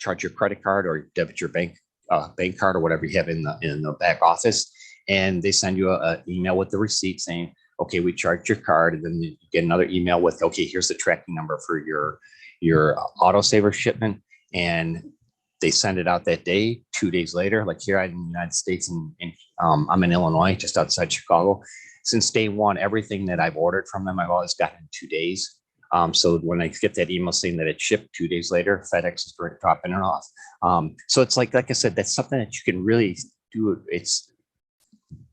charge your credit card or debit your bank card or whatever you have in the back office. And they send you an email with the receipt saying, okay, we charged your card. And then you get another email with, okay, here's the tracking number for your autosaver shipment. And they send it out that day. 2 days later, like here in the United States, and I'm in Illinois, just outside Chicago. Since day one, everything that I've ordered from them, I've always gotten in 2 days. So when I get that email saying that it's shipped 2 days later, FedEx is dropping it off. So it's like I said, that's something that you can really do. It's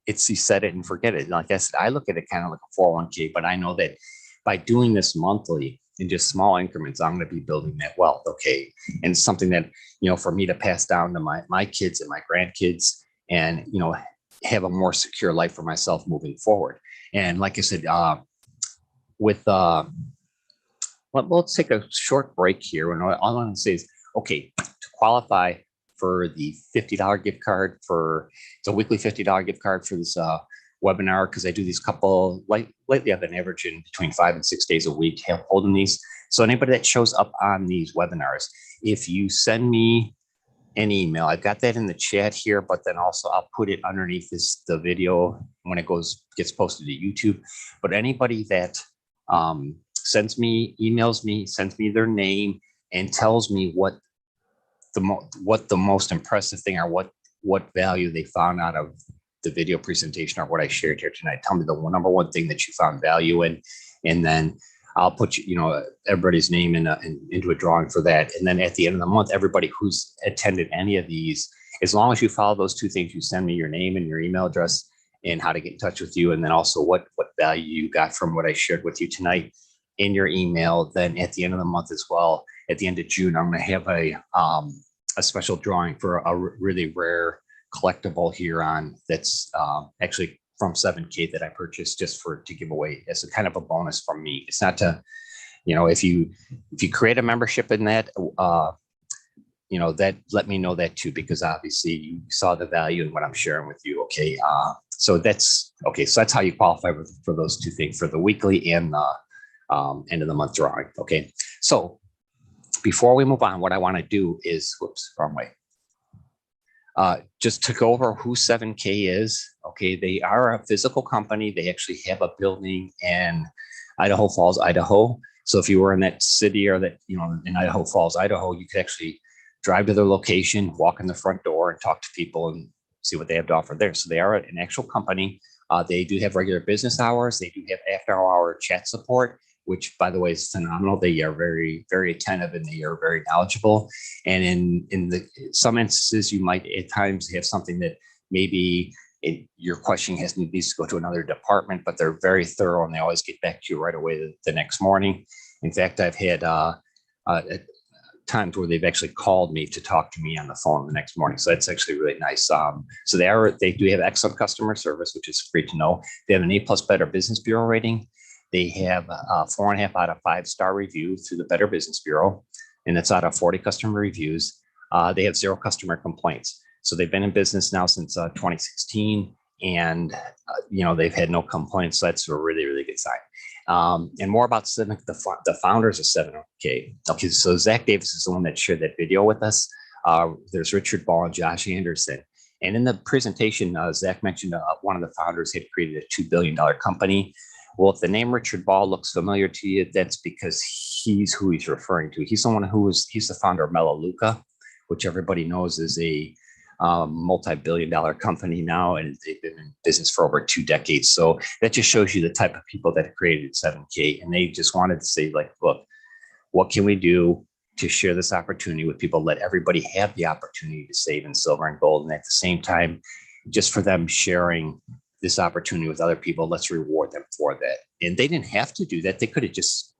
you set it and forget it. Like I said, I look at it kind of like a 401k, but I know that by doing this monthly in just small increments, I'm going to be building that wealth. Okay. And it's something that, for me to pass down to my kids and my grandkids and, have a more secure life for myself moving forward. And like I said, let's take a short break here. And all I want to say is, okay, to qualify for the $50 gift card it's a weekly $50 gift card for this webinar, because I do these couple, lately I've been averaging between 5 and 6 days a week holding these. So anybody that shows up on these webinars, if you send me an email, I've got that in the chat here, but then also I'll put it underneath the video when it gets posted to YouTube. But anybody that emails me, sends me their name and tells me what the most impressive thing or what value they found out of the video presentation or what I shared here tonight. Tell me the number one thing that you found value in, and then I'll put everybody's name into a drawing for that. And then at the end of the month, everybody who's attended any of these, as long as you follow those 2 things, you send me your name and your email address and how to get in touch with you, and then also what value you got from what I shared with you tonight in your email. Then at the end of the month as well, at the end of June, I'm going to have a special drawing for a really rare collectible here that's actually from 7K that I purchased just to give away as a kind of a bonus from me. It's not to, if you create a membership in that, that let me know that too, because obviously you saw the value in what I'm sharing with you. Okay. So that's okay. So that's how you qualify for those 2 things, for the weekly and the end of the month drawing. Okay. So before we move on, what I want to do is, wrong way. just to go over who 7K is. Okay, they are a physical company. They actually have a building in Idaho Falls, Idaho. So if you were in that city or that, in Idaho Falls, Idaho, you could actually drive to their location, walk in the front door and talk to people and see what they have to offer there. So they are an actual company. They do have regular business hours. They do have after-hour chat support, which, by the way, is phenomenal. They are very, very attentive and they are very knowledgeable. And in some instances, you might at times have something that maybe your question needs to go to another department, but they're very thorough and they always get back to you right away the next morning. In fact, I've had times where they've actually called me to talk to me on the phone the next morning. So that's actually really nice. So they do have excellent customer service, which is great to know. They have an A+ Better Business Bureau rating. They have a 4.5 out of 5-star review through the Better Business Bureau, and it's out of 40 customer reviews. They have 0 customer complaints. So they've been in business now since 2016, and they've had no complaints. So that's a really, really good sign. And more about the founders of 7K. Okay, so Zach Davis is the one that shared that video with us. There's Richard Ball and Josh Anderson. And in the presentation, Zach mentioned one of the founders had created a $2 billion company. Well, if the name Richard Ball looks familiar to you, that's because he's who he's referring to. He's he's the founder of Melaleuca, which everybody knows is a multi-billion-dollar company now, and they've been in business for over 2 decades. So that just shows you the type of people that created 7K, and they just wanted to say, like, look, what can we do to share this opportunity with people? Let everybody have the opportunity to save in silver and gold, and at the same time, just for them sharing this opportunity with other people, let's reward them for that. And they didn't have to do that. They could have just,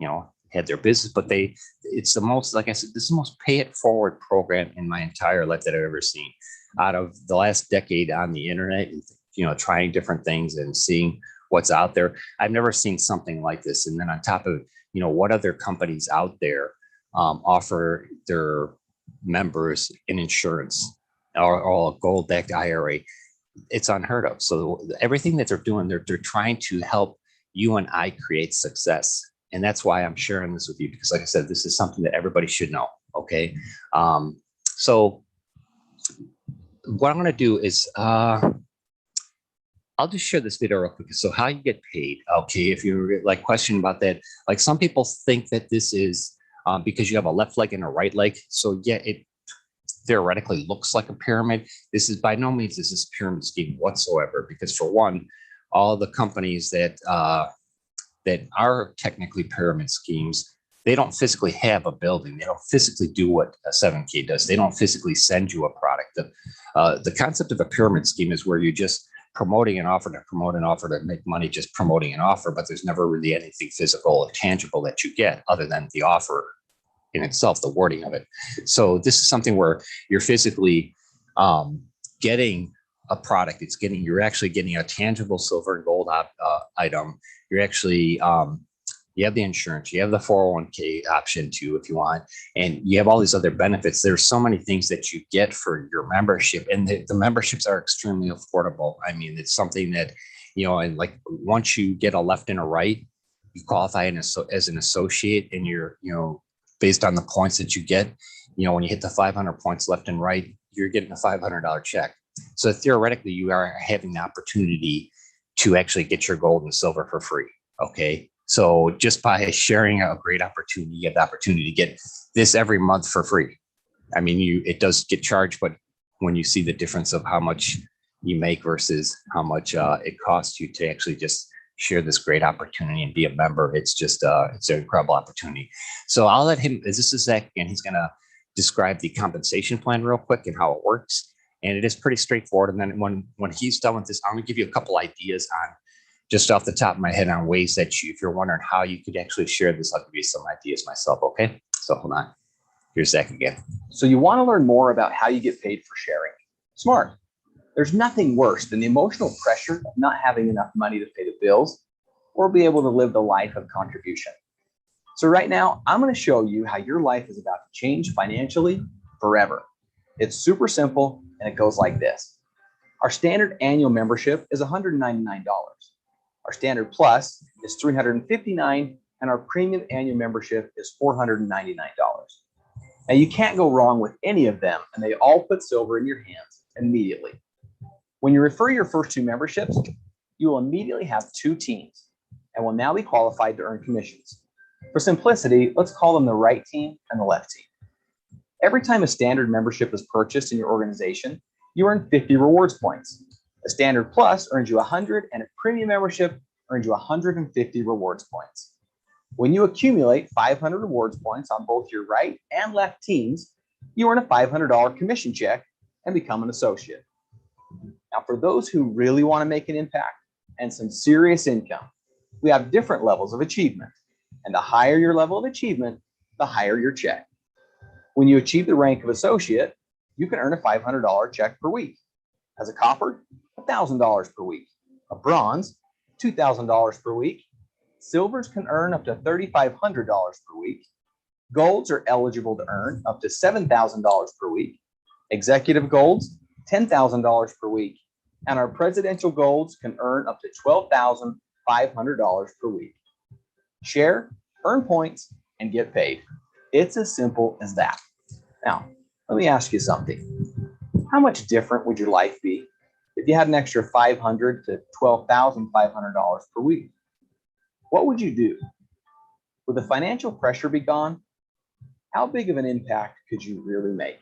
had their business, but it's the most, like I said, this is the most pay it forward program in my entire life that I've ever seen. Out of the last decade on the internet, trying different things and seeing what's out there, I've never seen something like this. And then on top of, what other companies out there offer their members an insurance or a gold-backed IRA, it's unheard of. So everything that they're doing, they're trying to help you and I create success. And that's why I'm sharing this with you, because like I said, this is something that everybody should know. Okay. So what I'm going to do is, I'll just share this video real quick. So how you get paid. Okay. If you're like questioning about that, like some people think that this is because you have a left leg and a right leg. So yeah, it theoretically looks like a pyramid. This is by no means this is a pyramid scheme whatsoever, because for one, all the companies that are technically pyramid schemes, they don't physically have a building. They don't physically do what a 7K does. They don't physically send you a product. The concept of a pyramid scheme is where you're just promoting an offer to promote an offer to make money, just promoting an offer, but there's never really anything physical or tangible that you get other than the offer in itself, the wording of it. So this is something where you're physically getting a product. You're actually getting a tangible silver and gold item. You're actually, you have the insurance, you have the 401k option too, if you want, and you have all these other benefits. There's so many things that you get for your membership, and the memberships are extremely affordable. I mean, it's something that, and like once you get a left and a right, you qualify as an associate, and you're, based on the points that you get, when you hit the 500 points left and right, you're getting a $500 check. So theoretically, you are having the opportunity to actually get your gold and silver for free. Okay. So just by sharing a great opportunity, you have the opportunity to get this every month for free. I mean, it does get charged, but when you see the difference of how much you make versus how much it costs you to actually just share this great opportunity and be a member, it's just it's an incredible opportunity. So I'll let him, this is Zach, and he's going to describe the compensation plan real quick and how it works. And it is pretty straightforward. And then when he's done with this, I'm going to give you a couple ideas on, just off the top of my head, on ways that if you're wondering how you could actually share this, I'll give you some ideas myself. Okay. So hold on. Here's Zach again.
So you want to learn more about how you get paid for sharing. Smart. There's nothing worse than the emotional pressure of not having enough money to pay the bills or be able to live the life of contribution. So right now, I'm going to show you how your life is about to change financially forever. It's super simple, and it goes like this. Our standard annual membership is $199. Our standard plus is $359, and our premium annual membership is $499. Now, you can't go wrong with any of them, and they all put silver in your hands immediately. When you refer your first 2 memberships, you will immediately have 2 teams and will now be qualified to earn commissions. For simplicity, let's call them the right team and the left team. Every time a standard membership is purchased in your organization, you earn 50 rewards points. A standard plus earns you 100, and a premium membership earns you 150 rewards points. When you accumulate 500 rewards points on both your right and left teams, you earn a $500 commission check and become an associate. Now, for those who really want to make an impact and some serious income, we have different levels of achievement. And the higher your level of achievement, the higher your check. When you achieve the rank of associate, you can earn a $500 check per week. As a copper, $1,000 per week. A bronze, $2,000 per week. Silvers can earn up to $3,500 per week. Golds are eligible to earn up to $7,000 per week. Executive golds, $10,000 per week. And our presidential golds can earn up to $12,500 per week. Share, earn points, and get paid. It's as simple as that. Now, let me ask you something. How much different would your life be if you had an extra $500 to $12,500 per week? What would you do? Would the financial pressure be gone? How big of an impact could you really make?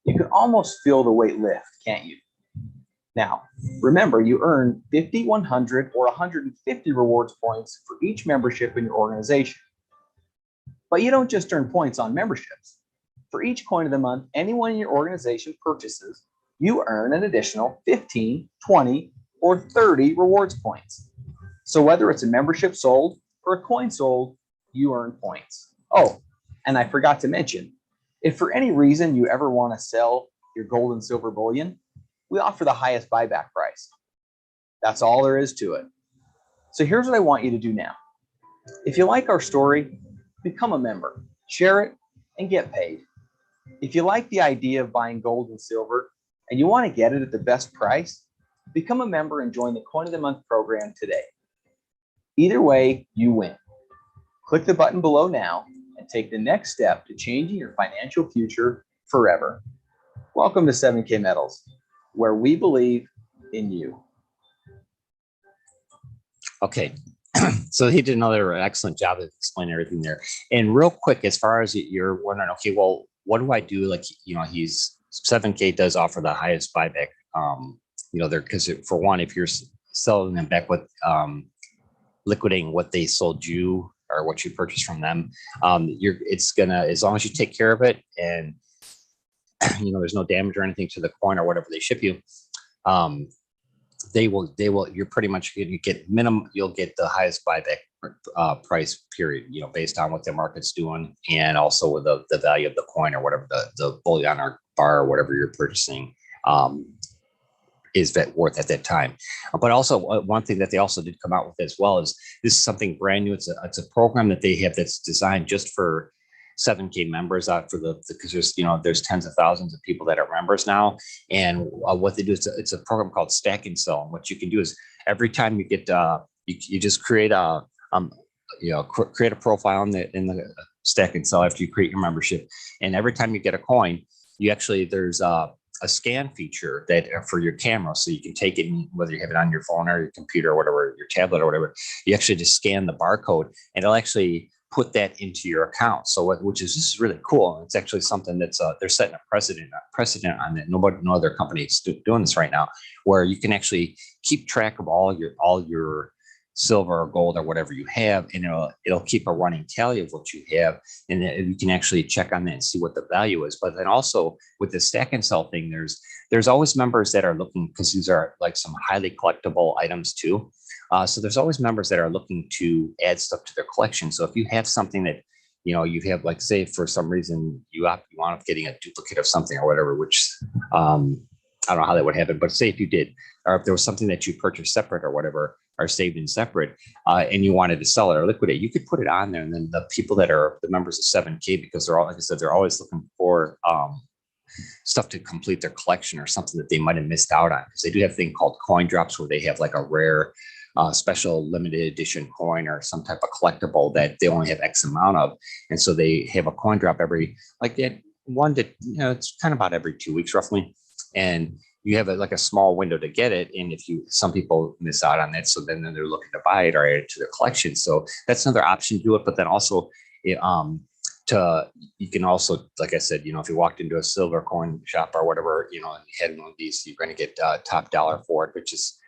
You can almost feel the weight lift, can't you? Now, remember, you earn 50, 100, or 150 rewards points for each membership in your organization. But you don't just earn points on memberships. For each coin of the month anyone in your organization purchases, you earn an additional 15, 20, or 30 rewards points. So whether it's a membership sold or a coin sold, you earn points. Oh, and I forgot to mention, if for any reason you ever want to sell your gold and silver bullion, we offer the highest buyback price. That's all there is to it. So here's what I want you to do now. If you like our story, become a member, share it, and get paid. If you like the idea of buying gold and silver and you want to get it at the best price, become a member and join the Coin of the Month program today. Either way, you win. Click the button below now and take the next step to changing your financial future forever. Welcome to 7K Metals, where we believe in you.
Okay. So he did another excellent job of explaining everything there. And real quick, as far as you're wondering, okay, well, what do I do? Like, he's 7K does offer the highest buyback, there, because for one, if you're selling them back with liquidating what they sold you or what you purchased from them, it's gonna, as long as you take care of it and there's no damage or anything to the coin or whatever they ship you, you're pretty much going to get you'll get the highest buyback price period, based on what the market's doing and also with the value of the coin or whatever the bullion or bar or whatever you're purchasing is worth at that time. But also one thing that they also did come out with as well is this is something brand new. It's a program that they have that's designed just for 7K members because there's tens of thousands of people that are members now. And what they do is it's a program called Stack and Sell. And what you can do is every time you get you just create create a profile in the Stack and Sell after you create your membership. And every time you get a coin, there's a scan feature that for your camera, so you can take it, whether you have it on your phone or your computer or whatever, your tablet or whatever, you actually just scan the barcode and it'll actually put that into your account. So this is really cool. It's actually something that's they're setting a precedent on it. No other company is doing this right now, where you can actually keep track of all your silver or gold or whatever you have, and it'll keep a running tally of what you have, and you can actually check on that and see what the value is. But then also with the Stack and Sell thing, there's always members that are looking, because these are like some highly collectible items too. So there's always members that are looking to add stuff to their collection. So if you have something that you have, like, say for some reason you want up getting a duplicate of something or whatever, which I don't know how that would happen, but say if you did, or if there was something that you purchased separate or whatever, are saved in separate, and you wanted to sell it or liquidate, you could put it on there. And then the people that are the members of 7K, because they're all, like I said, they're always looking for stuff to complete their collection or something that they might have missed out on. Because they do have a thing called coin drops, where they have like a rare special limited edition coin or some type of collectible that they only have X amount of. And so they have a coin drop every, like that one that, it's kind of about every 2 weeks roughly. and you have like a small window to get it. And if some people miss out on that, so then they're looking to buy it or add it to their collection. So that's another option to do it. But then also, it, you can also, like I said, if you walked into a silver coin shop or whatever, and you had one of these, you're going to get top dollar for it, which is,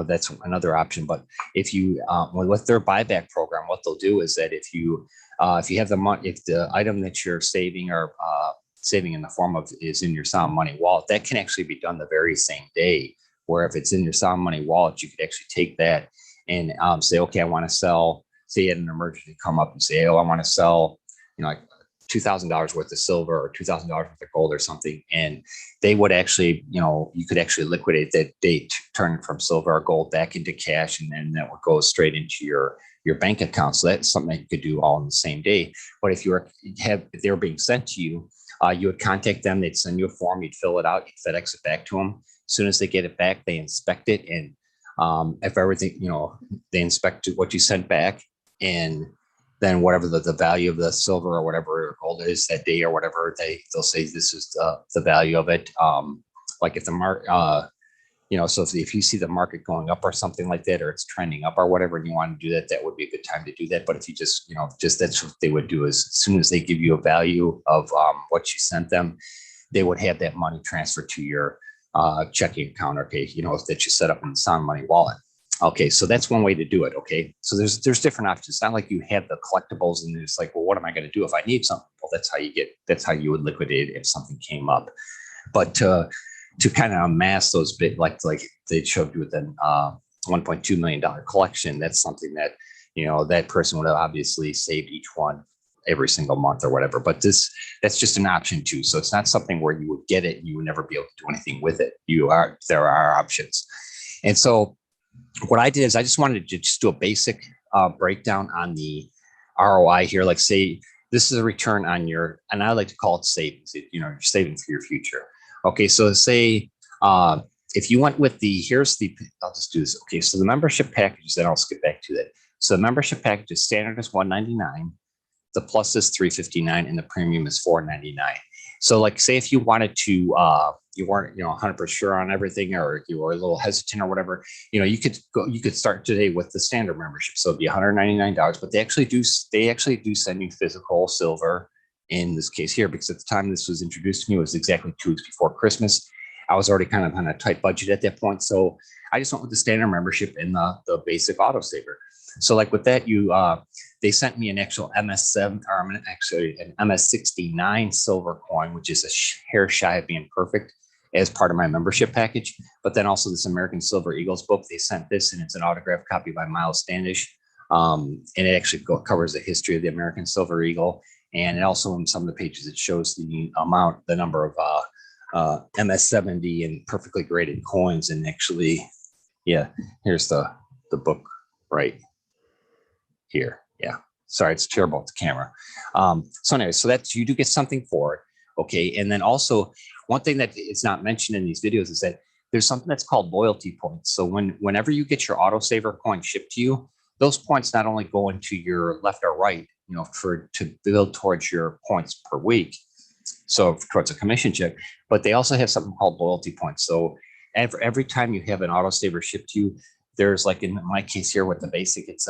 that's another option. But if you, with their buyback program, what they'll do is that if you have the money, if the item that you're saving or saving in the form of is in your sound money wallet, that can actually be done the very same day. Where if it's in your sound money wallet, you could actually take that and say, okay, I want to sell, say you had an emergency come up and say, oh, I want to sell, like $2,000 worth of silver or $2,000 worth of gold or something. And they would actually, you could actually liquidate that day, turn it from silver or gold back into cash. And then that would go straight into your bank account. So that's something that you could do all in the same day. But if if they were being sent to you, you would contact them. They'd send you a form. You'd fill it out. You'd FedEx it back to them. As soon as they get it back, they inspect it. And if everything, they inspect what you sent back, and then whatever the value of the silver or whatever gold is that day or whatever, they'll say this is the value of it. Like if the market, so if you see the market going up or something like that, or it's trending up or whatever, and you want to do that, that would be a good time to do that. But if you just, that's what they would do is as soon as they give you a value of what you sent them, they would have that money transferred to your checking account, okay, that you set up in the Sound Money wallet. Okay, so that's one way to do it. Okay, so there's different options. It's not like you have the collectibles and it's like, well, what am I going to do if I need something? Well, that's how you would liquidate it if something came up. But to kind of amass those bit like they showed you with an $1.2 million collection, that's something that that person would have obviously saved each one every single month or whatever. But that's just an option too. So it's not something where you would get it and you would never be able to do anything with it. There are options. And so what I did is I just wanted to just do a basic breakdown on the ROI here. Like say this is a return on your, and I like to call it savings. You're saving for your future. Okay, so say if you went with I'll just do this. Okay, so the membership packages, then I'll skip back to that. So the membership package is standard is $199, the plus is $359, and the premium is $499. So like say if you wanted to, you weren't 100% sure on everything, or you were a little hesitant or whatever, you could start today with the standard membership. So it'd be $199, but they actually do send you physical silver in this case here, because at the time this was introduced to me, it was exactly 2 weeks before Christmas. I was already kind of on a tight budget at that point. So I just went with the standard membership and the basic autosaver. So like with that, they sent me an actual MS7, or actually an MS69 silver coin, which is a hair shy of being perfect, as part of my membership package. But then also this American Silver Eagles book, they sent this, and it's an autographed copy by Miles Standish. And it actually covers the history of the American Silver Eagle. And it also, in some of the pages, it shows the number of MS70 and perfectly graded coins. And actually, yeah, here's the book right here. Yeah, sorry, it's terrible with the camera. So anyway, so you do get something for it. Okay, and then also one thing that is not mentioned in these videos is that there's something that's called loyalty points. So whenever you get your autosaver coin shipped to you, those points not only go into your left or right, to build towards your points per week, so towards a commission check, but they also have something called loyalty points. So every time you have an autosaver shipped to you, there's, like in my case here with the basic, it's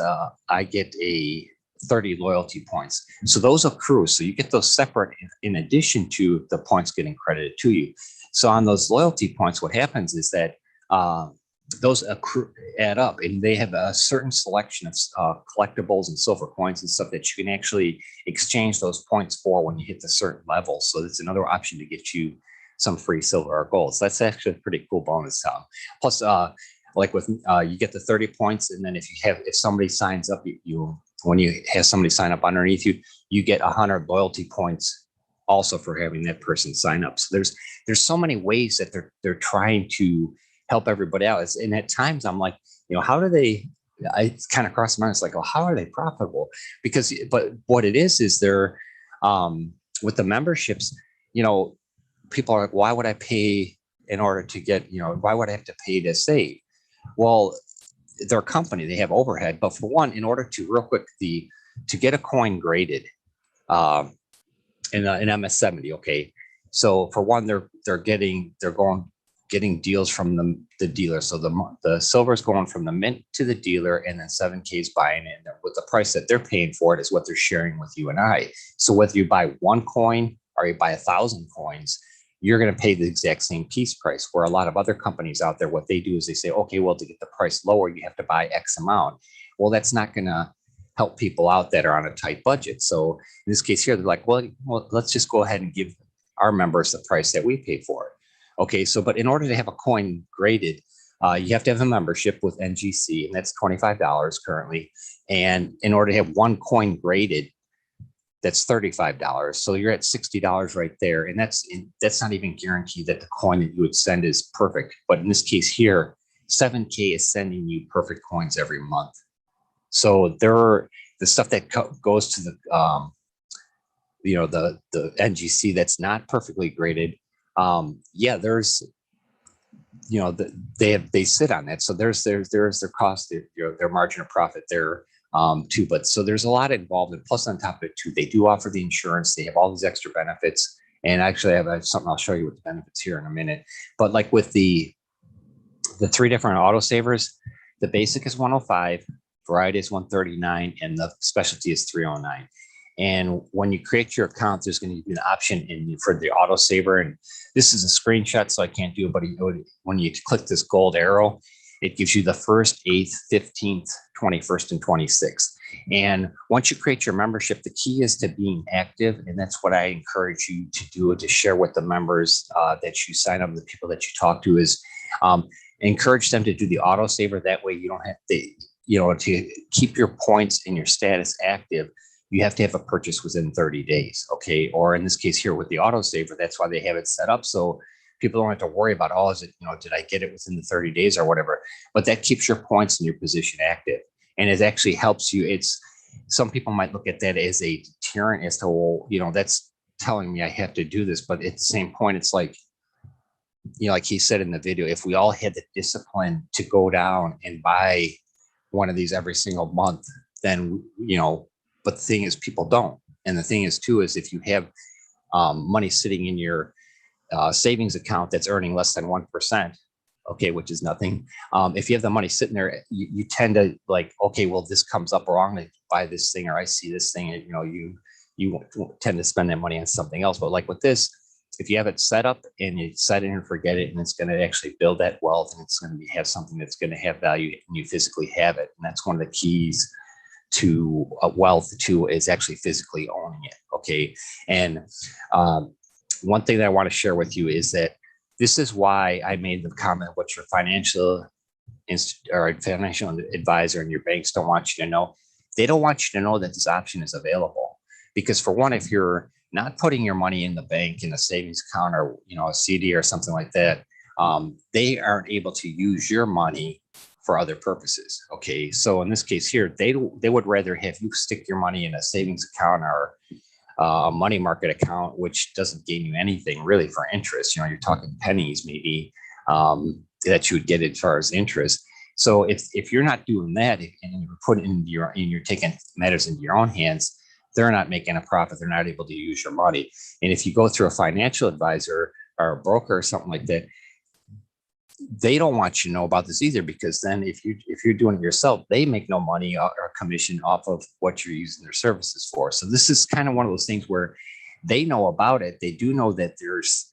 I get a 30 loyalty points. So those accrue. So you get those separate in addition to the points getting credited to you. So on those loyalty points, what happens is that those add up, and they have a certain selection of collectibles and silver coins and stuff that you can actually exchange those points for when you hit the certain level. So that's another option to get you some free silver or gold. So that's actually a pretty cool bonus. Plus, like with you get the 30 points, and then if somebody signs up, when you have somebody sign up underneath you, you get 100 loyalty points also for having that person sign up. So there's so many ways that they're trying to help everybody out. And at times I'm like, how do they, I kind of cross my mind. It's like, oh, how are they profitable? But what it is they're, with the memberships, people are like, why would I pay in order to get, why would I have to pay to save? Well, they're a company, they have overhead, but for one, in order to real quick, to get a coin graded, in MS70. Okay. So for one, they're going getting deals from the dealer. So the silver is going from the mint to the dealer, and then 7K is buying it. And with the price that they're paying for it is what they're sharing with you and I. So whether you buy one coin or you buy 1,000 coins, you're going to pay the exact same piece price. Where a lot of other companies out there, what they do is they say, okay, well, to get the price lower, you have to buy X amount. Well, that's not going to help people out that are on a tight budget. So in this case here, they're like, well, let's just go ahead and give our members the price that we pay for it. Okay, so but in order to have a coin graded, you have to have a membership with NGC, and that's $25 currently. And in order to have one coin graded, that's $35. So you're at $60 right there. And that's not even guaranteed that the coin that you would send is perfect. But in this case here, 7K is sending you perfect coins every month. So the stuff that goes to the the NGC that's not perfectly graded. There's they sit on that. So there's their cost, their margin of profit there too. But so there's a lot involved. And plus on top of it too, they do offer the insurance. They have all these extra benefits. And actually I have something I'll show you with the benefits here in a minute. But like with the 3 different autosavers, the basic is 105, variety is 139, and the specialty is 309. And when you create your account, there's going to be an option for the autosaver. And this is a screenshot, so I can't do it. But when you click this gold arrow, it gives you the 1st, 8th, 15th, 21st, and 26th. And once you create your membership, the key is to being active. And that's what I encourage you to do, to share with the members that you sign up, the people that you talk to, is encourage them to do the autosaver. That way you don't have to keep your points and your status active. You have to have a purchase within 30 days. Okay. Or in this case here with the autosaver, that's why they have it set up. So people don't have to worry about, oh, is it, did I get it within the 30 days or whatever? But that keeps your points and your position active. And it actually helps you. Some people might look at that as a deterrent as to, well, that's telling me I have to do this. But at the same point, it's like, like he said in the video, if we all had the discipline to go down and buy one of these every single month, then, but the thing is, people don't. And the thing is, too, is if you have money sitting in your savings account that's earning less than 1%, okay, which is nothing. If you have the money sitting there, you tend to like, okay, well, this comes up wrong. I buy this thing, or I see this thing, and you tend to spend that money on something else. But like with this, if you have it set up and you set it and forget it, and it's going to actually build that wealth, and it's going to have something that's going to have value, and you physically have it. And that's one of the keys to wealth too, is actually physically owning it. Okay. And one thing that I want to share with you is that this is why I made the comment, what your financial advisor and your banks don't want you to know. They don't want you to know that this option is available, because for one, if you're not putting your money in the bank in a savings account or a CD or something like that, they aren't able to use your money for other purposes. Okay, so in this case here, they would rather have you stick your money in a savings account or a money market account, which doesn't gain you anything really for interest. You're talking pennies maybe that you would get as far as interest. So if you're not doing that, and you're putting you're taking matters into your own hands, they're not making a profit. They're not able to use your money. And if you go through a financial advisor or a broker or something like that, they don't want you to know about this either, because then if you're doing it yourself, they make no money or commission off of what you're using their services for. So this is kind of one of those things where they know about it. They do know that there's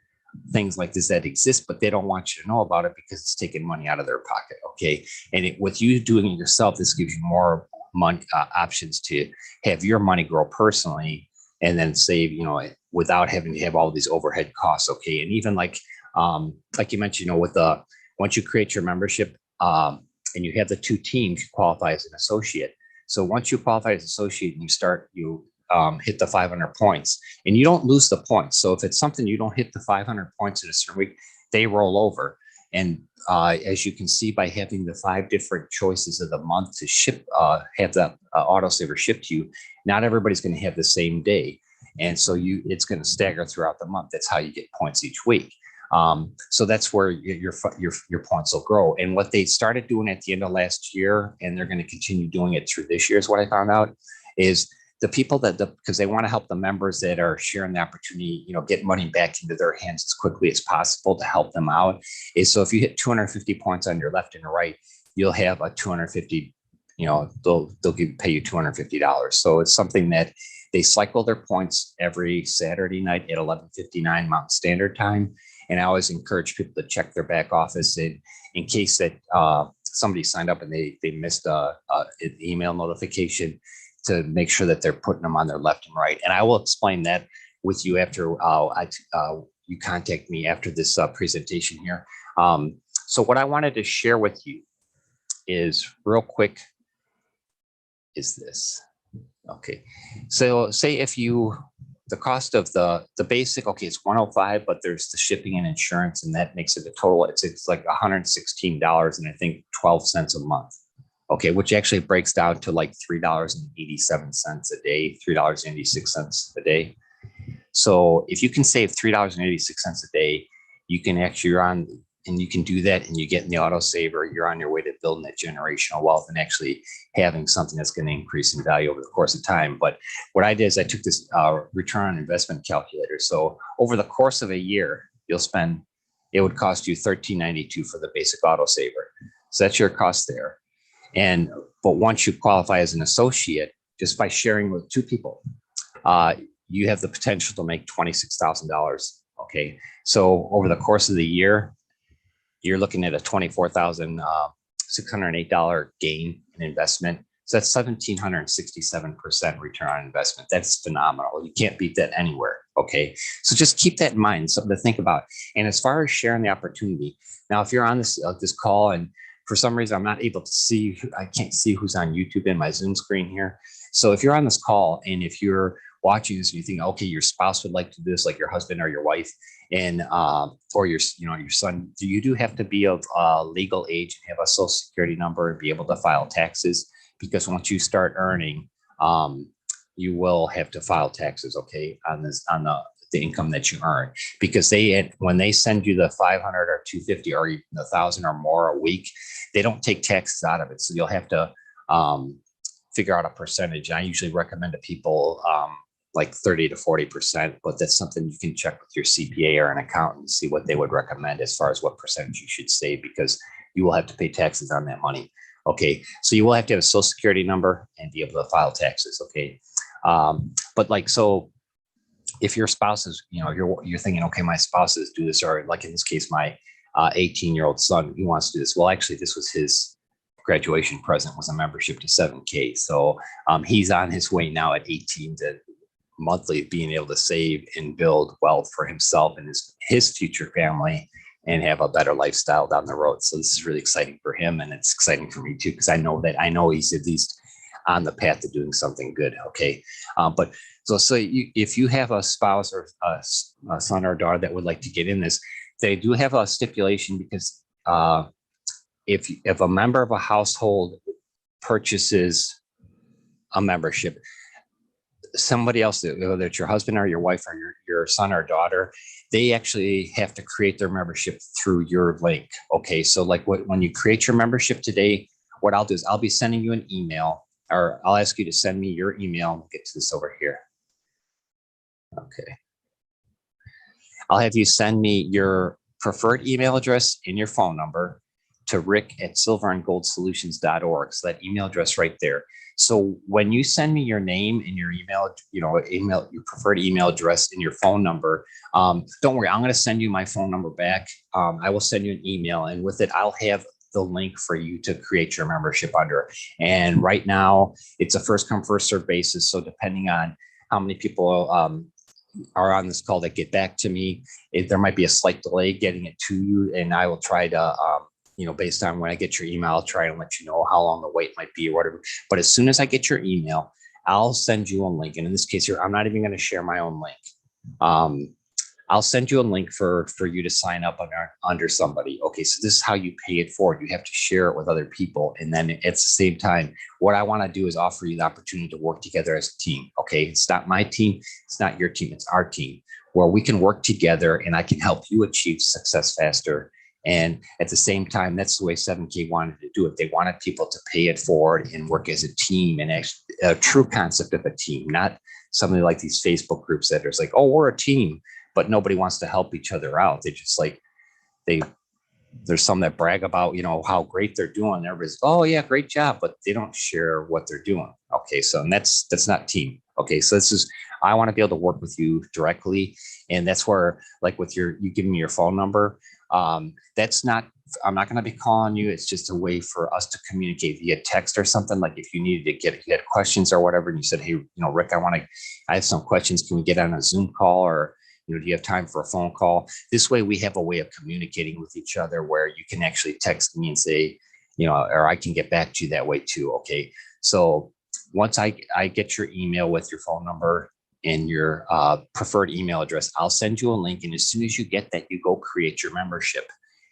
things like this that exist, but they don't want you to know about it because it's taking money out of their pocket. Okay. And with you doing it yourself, this gives you more money options to have your money grow personally, and then save, without having to have all these overhead costs. Okay. And even like you mentioned, with once you create your membership and you have the 2 teams, you qualify as an associate. So once you qualify as an associate and you hit the 500 points, and you don't lose the points. So if it's something you don't hit the 500 points in a certain week, they roll over. And as you can see, by having the 5 different choices of the month to ship, have that autosaver shipped to you, not everybody's going to have the same day. And so it's going to stagger throughout the month. That's how you get points each week. So that's where your points will grow. And what they started doing at the end of last year, and they're going to continue doing it through this year, is what I found out, is the people because they want to help the members that are sharing the opportunity, get money back into their hands as quickly as possible to help them out. Is so if you hit 250 points on your left and right, you'll have a 250, they'll pay you $250. So it's something that they cycle their points every Saturday night at 11:59 Mountain Standard Time. And I always encourage people to check their back office in case that somebody signed up and they missed an email notification, to make sure that they're putting them on their left and right. And I will explain that with you after you contact me after this presentation here. So what I wanted to share with you is real quick is this. Okay, so say if the cost of the basic, okay, it's 105, but there's the shipping and insurance, and that makes it a total. It's like $116 and I think 12 cents a month. Okay, which actually breaks down to like $3.87 a day, $3.86 a day. So if you can save $3.86 a day, you can actually and you can do that, and you get in the auto saver, you're on your way to building that generational wealth and actually having something that's going to increase in value over the course of time. But what I did is I took this return on investment calculator. So over the course of a year, it would cost you $13.92 for the basic auto saver. So that's your cost there. But once you qualify as an associate, just by sharing with two people, you have the potential to make $26,000. Okay. So over the course of the year, you're looking at a $24,608 gain in investment. So that's 1,767% return on investment. That's phenomenal. You can't beat that anywhere. Okay. So just keep that in mind, something to think about. And as far as sharing the opportunity, now, if you're on this call and for some reason I'm not able to see, I can't see who's on YouTube in my Zoom screen here. So if you're on this call and if you're watching this and you think, okay, your spouse would like to do this, like your husband or your wife, and or your son, you do have to be of legal age and have a social security number and be able to file taxes, because once you start earning, you will have to file taxes, okay, on the income that you earn, because when they send you the 500 or 250 or even 1,000 or more a week, they don't take taxes out of it. So you'll have to figure out a percentage. I usually recommend to people like 30 to 40%, but that's something you can check with your CPA or an accountant to see what they would recommend as far as what percentage you should save, because you will have to pay taxes on that money. Okay, so you will have to have a social security number and be able to file taxes. Okay, but so if your spouse is, you're thinking, okay, my spouse is do this, or like in this case, my 18-year-old son, he wants to do this. Well, actually, this was his graduation present, was a membership to 7K. So he's on his way now at 18 to monthly being able to save and build wealth for himself and his future family and have a better lifestyle down the road. So this is really exciting for him, and it's exciting for me too, because I know he's at least on the path to doing something good. Okay, but so if you have a spouse or a son or daughter that would like to get in this, they do have a stipulation, because if a member of a household purchases a membership, somebody else, whether it's your husband or your wife or your son or daughter, they actually have to create their membership through your link. Okay, so when you create your membership today, what I'll do is I'll be sending you an email, or I'll ask you to send me your email. I'll get to this over here. Okay. I'll have you send me your preferred email address and your phone number to rick@silverandgoldsolutions.org. So that email address right there. So when you send me your name and your email, your preferred email address and your phone number, don't worry, I'm going to send you my phone number back. I will send you an email, and with it, I'll have the link for you to create your membership under. And right now it's a first come, first serve basis. So depending on how many people are on this call that get back to me, there might be a slight delay getting it to you. And I will try to, based on when I get your email, I'll try and let you know how long the wait might be or whatever. But as soon as I get your email, I'll send you a link. And in this case here, I'm not even going to share my own link. I'll send you a link for you to sign up under somebody. Okay, so this is how you pay it forward. You have to share it with other people. And then at the same time, what I want to do is offer you the opportunity to work together as a team. Okay, it's not my team, it's not your team, it's our team, where we can work together and I can help you achieve success faster And at the same time, that's the way 7K wanted to do it. They wanted people to pay it forward and work as a team, and actually a true concept of a team, not something like these Facebook groups that there's like, oh, we're a team, but nobody wants to help each other out. They just like, there's some that brag about, how great they're doing. Everybody's, oh yeah, great job, but they don't share what they're doing. Okay. So, and that's not team. Okay. So I want to be able to work with you directly. And that's where, like with you giving me your phone number. I'm not going to be calling you. It's just a way for us to communicate via text or something. Like if you needed to get questions or whatever, and you said, hey, Rick, I have some questions. Can we get on a Zoom call, or, do you have time for a phone call? This way we have a way of communicating with each other where you can actually text me and say, or I can get back to you that way too. Okay. So once I get your email with your phone number and your preferred email address, I'll send you a link. And as soon as you get that, you go create your membership.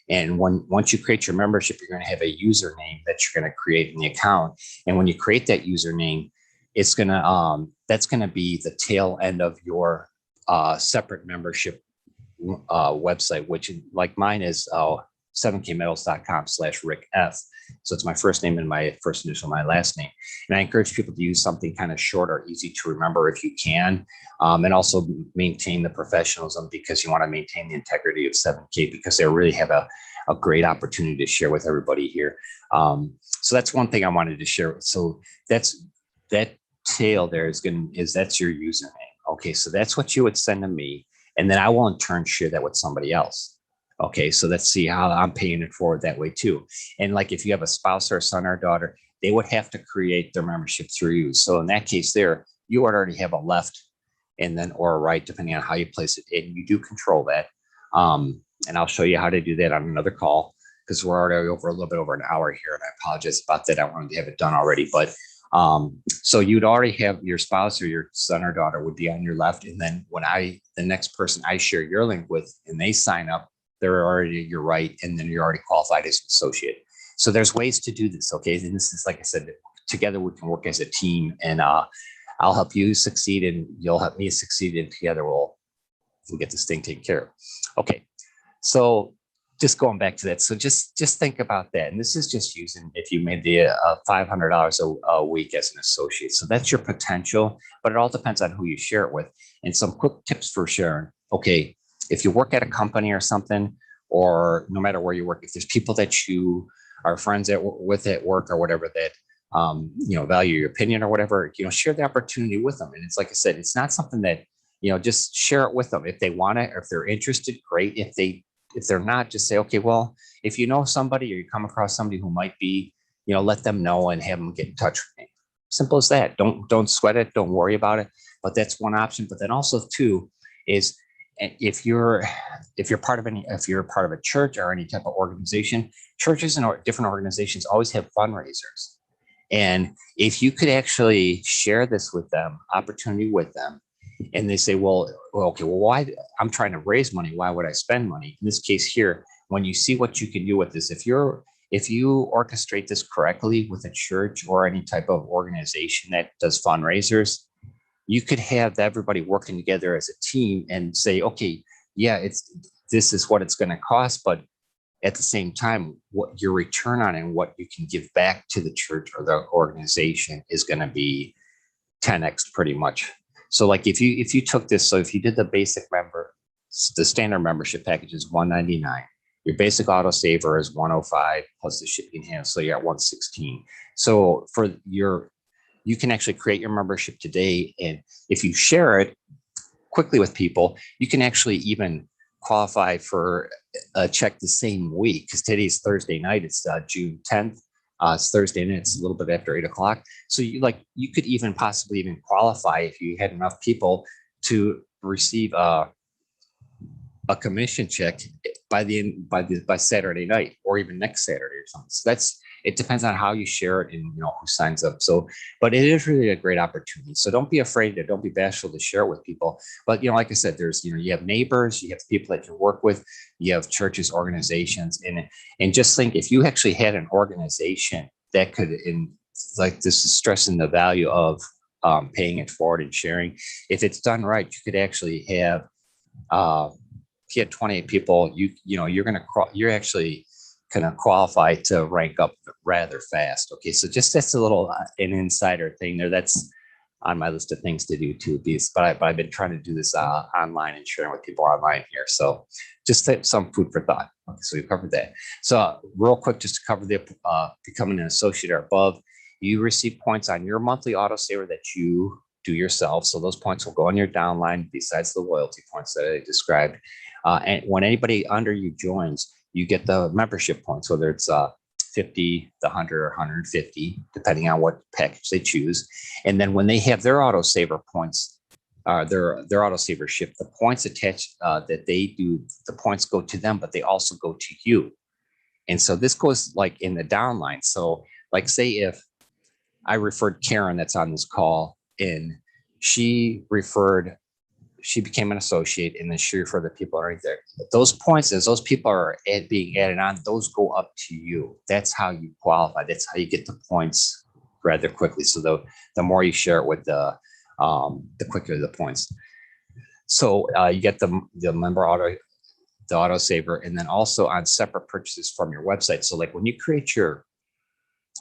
And once you create your membership, you're going to have a username that you're going to create in the account. And when you create that username, it's going to, that's going to be the tail end of your separate membership website, which like mine is 7kmetals.com/rickf. So it's my first name and my first initial, my last name. And I encourage people to use something kind of short or easy to remember if you can, and also maintain the professionalism, because you want to maintain the integrity of 7K, because they really have a great opportunity to share with everybody here. So that's one thing I wanted to share. So that tail there that's your username. Okay, so that's what you would send to me. And then I will in turn share that with somebody else. Okay, so let's see how I'm paying it forward that way too. And like if you have a spouse or a son or daughter, they would have to create their membership through you. So in that case there, you would already have a left and then or a right, depending on how you place it. And you do control that. And I'll show you how to do that on another call, because we're already over a little bit over an hour here. And I apologize about that. I wanted to have it done already. But so you'd already have your spouse or your son or daughter would be on your left. And then when the next person I share your link with and they sign up, they're already your right. And then you're already qualified as an associate. So there's ways to do this. Okay. And this is, like I said, together we can work as a team, and I'll help you succeed and you'll help me succeed. And together we'll get this thing taken care of. Okay. So just going back to that. So just think about that. And this is just using, if you made the $500 a week as an associate. So that's your potential, but it all depends on who you share it with. And some quick tips for sharing. Okay. If you work at a company or something, or no matter where you work, if there's people that you are friends with at work or whatever that, value your opinion or whatever, share the opportunity with them. And it's like I said, it's not something that, just share it with them. If they want it, or if they're interested, great. If they're not, just say, okay, well, if you know somebody or you come across somebody who might be, let them know and have them get in touch with me. Simple as that. Don't sweat it. Don't worry about it. But that's one option. But then also too is, if you're part of a church or any type of organization, churches and different organizations always have fundraisers. And if you could actually share this with them, opportunity with them, and they say, well, why? I'm trying to raise money. Why would I spend money? In this case here, when you see what you can do with this, if you orchestrate this correctly with a church or any type of organization that does fundraisers, you could have everybody working together as a team and say, okay, yeah, this is what it's going to cost, but at the same time, what your return on and what you can give back to the church or the organization is going to be 10x pretty much. So like if you took this, so if you did the basic the standard membership package is $199. Your basic auto saver is $105 plus the shipping hand, so you're at $116. So you can actually create your membership today, and if you share it quickly with people, you can actually even qualify for a check the same week, because today's Thursday night. It's June 10th. It's Thursday night. It's a little bit after 8:00. So you could even possibly even qualify if you had enough people to receive a commission check by Saturday night, or even next Saturday or something. So it depends on how you share it and who signs up. So, but it is really a great opportunity. So don't be afraid don't be bashful to share it with people. But like I said, there's you have neighbors, you have people that you work with, you have churches, organizations, and just think, if you actually had an organization that could, this is stressing the value of paying it forward and sharing. If it's done right, you could actually have if you had 28 people, you're actually kind of qualify to rank up rather fast. Okay, so just that's a little an insider thing there. That's on my list of things to do too. But I've been trying to do this online and sharing with people online here. So just some food for thought. Okay, so we covered that. So real quick, just to cover the becoming an associate or above, you receive points on your monthly autosaver that you do yourself. So those points will go on your downline besides the loyalty points that I described. And when anybody under you joins, you get the membership points, whether it's 50, the 100 or 150, depending on what package they choose. And then when they have their autosaver points, their autosaver shift, the points attached that they do, the points go to them, but they also go to you. And so this goes like in the downline. So like say if I referred Karen that's on this call in, she became an associate and then she referred the people right there. Those points, as those people are being added on, those go up to you. That's how you qualify. That's how you get the points rather quickly. So the more you share it with the quicker the points. So you get the member autosaver, and then also on separate purchases from your website. So like when you create your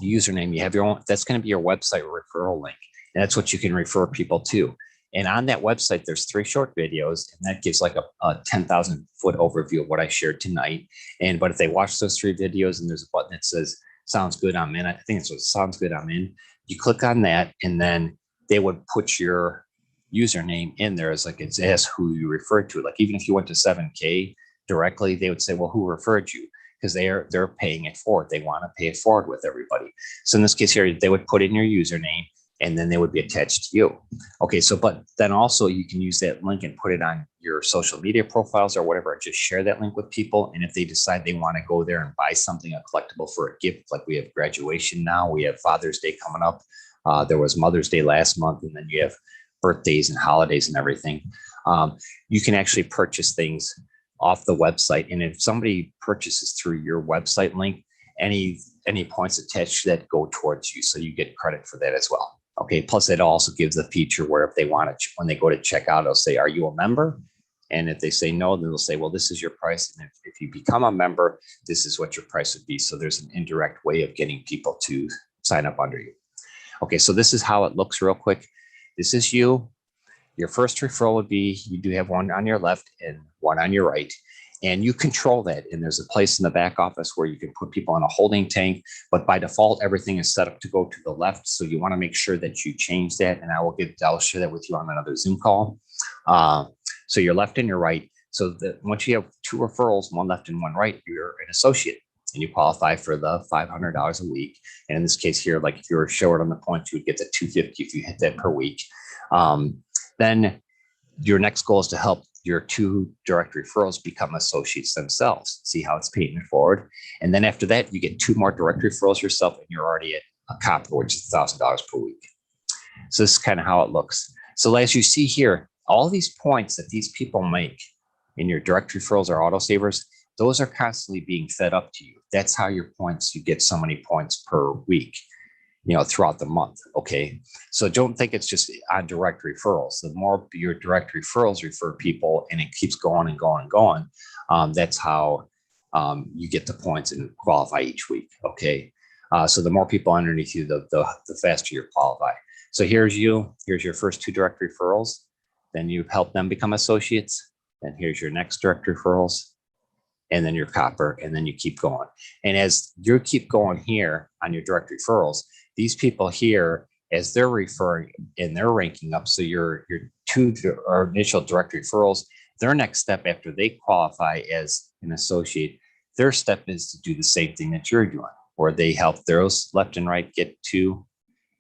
username, you have your own, that's going to be your website referral link. And that's what you can refer people to. And on that website, there's 3 short videos, and that gives like a 10,000 foot overview of what I shared tonight. But if they watch those 3 videos and there's a button that says, sounds good, I'm in. I think it's what sounds good, I'm in. You click on that, and then they would put your username in there as like, it says who you referred to. Like even if you went to 7K directly, they would say, well, who referred you? Because they're paying it forward. They want to pay it forward with everybody. So in this case here, they would put in your username, and then they would be attached to you. Okay, so but then also you can use that link and put it on your social media profiles or whatever, and just share that link with people. And if they decide they want to go there and buy something, a collectible for a gift, like we have graduation now, we have Father's Day coming up. There was Mother's Day last month, and then you have birthdays and holidays and everything. You can actually purchase things off the website. And if somebody purchases through your website link, any points attached to that go towards you. So you get credit for that as well. Okay. Plus it also gives a feature where if they want to, when they go to check out, it'll say, are you a member? And if they say no, then they'll say, well, this is your price. And if you become a member, this is what your price would be. So there's an indirect way of getting people to sign up under you. Okay. So this is how it looks real quick. This is you. Your first referral would be, you do have one on your left and one on your right, and you control that. And there's a place in the back office where you can put people in a holding tank, but by default, everything is set up to go to the left. So you want to make sure that you change that. And I'll share that with you on another Zoom call. So your left and your right. So that once you have 2 referrals, one left and one right, you're an associate and you qualify for the $500 a week. And in this case here, like if you were short on the points, you would get the $250 if you hit that per week. Then your next goal is to help your 2 direct referrals become associates themselves, see how it's paying it forward. And then after that, you get 2 more direct referrals yourself, and you're already at a copper, which is $1,000 per week. So this is kind of how it looks. So as you see here, all these points that these people make in your direct referrals or autosavers, those are constantly being fed up to you. That's how your points, you get so many points per week, throughout the month. Okay. So don't think it's just on direct referrals. The more your direct referrals refer people and it keeps going and going and going, that's how you get the points and qualify each week. Okay. So the more people underneath you, the faster you qualify. So here's your first 2 direct referrals. Then you help them become associates. Then here's your next direct referrals. And then your copper, and then you keep going. And as you keep going here on your direct referrals, these people here, as they're referring and they're ranking up, so your 2 or initial direct referrals, their next step after they qualify as an associate, their step is to do the same thing that you're doing, where they help those left and right get 2,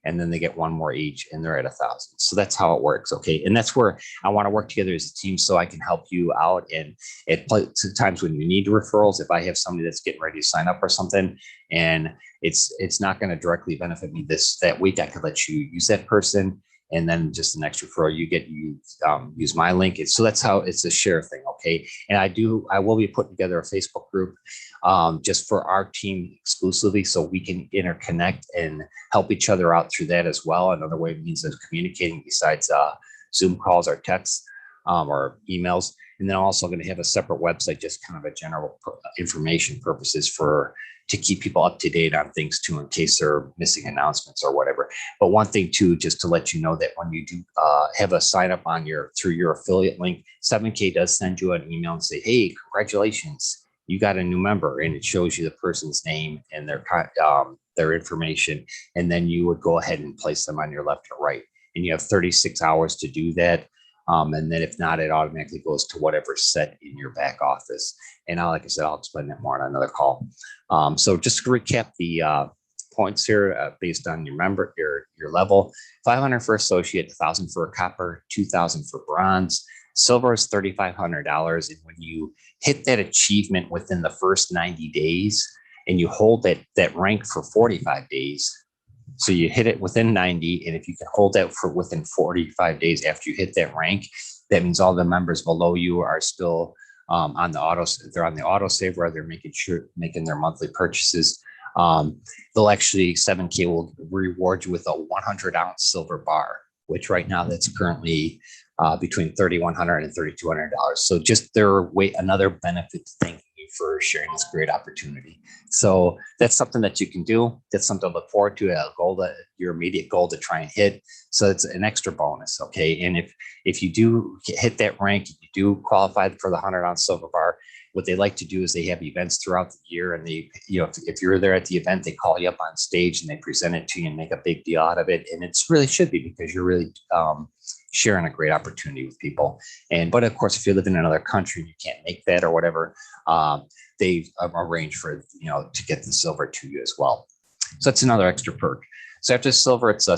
and then they get 1 more each, and they're at 1,000. So that's how it works. Okay. And that's where I want to work together as a team so I can help you out. And at times when you need referrals, if I have somebody that's getting ready to sign up or something, and it's not going to directly benefit me that week, I could let you use that person. And then just the next referral you use my link. So that's how it's a share thing. Okay. And I will be putting together a Facebook group just for our team exclusively, so we can interconnect and help each other out through that as well. Another way means of communicating besides Zoom calls or texts. or emails. And then I'm also going to have a separate website, just kind of a general information purposes to keep people up to date on things too, in case they're missing announcements or whatever. But one thing too, just to let you know that when you do have a sign up on through your affiliate link, 7K does send you an email and say, hey, congratulations, you got a new member, and it shows you the person's name and their information. And then you would go ahead and place them on your left or right. And you have 36 hours to do that. And then if not, it automatically goes to whatever's set in your back office. And like I said, I'll explain that more on another call. So just to recap the points here based on your level: 500 for associate, 1,000 for a copper, 2,000 for bronze. Silver is $3,500. And when you hit that achievement within the first 90 days and you hold that rank for 45 days, so you hit it within 90, and if you can hold that for within 45 days after you hit that rank, that means all the members below you are still on the auto saver. They're making their monthly purchases. They'll actually 7K will reward you with a 100-ounce silver bar, which right now that's currently between $3,100 and $3,200. So just another benefit to thank you for sharing this great opportunity. So that's something that you can do. That's something to look forward to, your immediate goal to try and hit. So it's an extra bonus. Okay. And if you do hit that rank, you do qualify for the 100-ounce silver bar, what they like to do is they have events throughout the year, and if you're there at the event, they call you up on stage and they present it to you and make a big deal out of it. And it's really should be, because you're really sharing a great opportunity with people. But of course, if you live in another country and you can't make that or whatever, they've arranged for, to get the silver to you as well. So that's another extra perk. So after silver, it's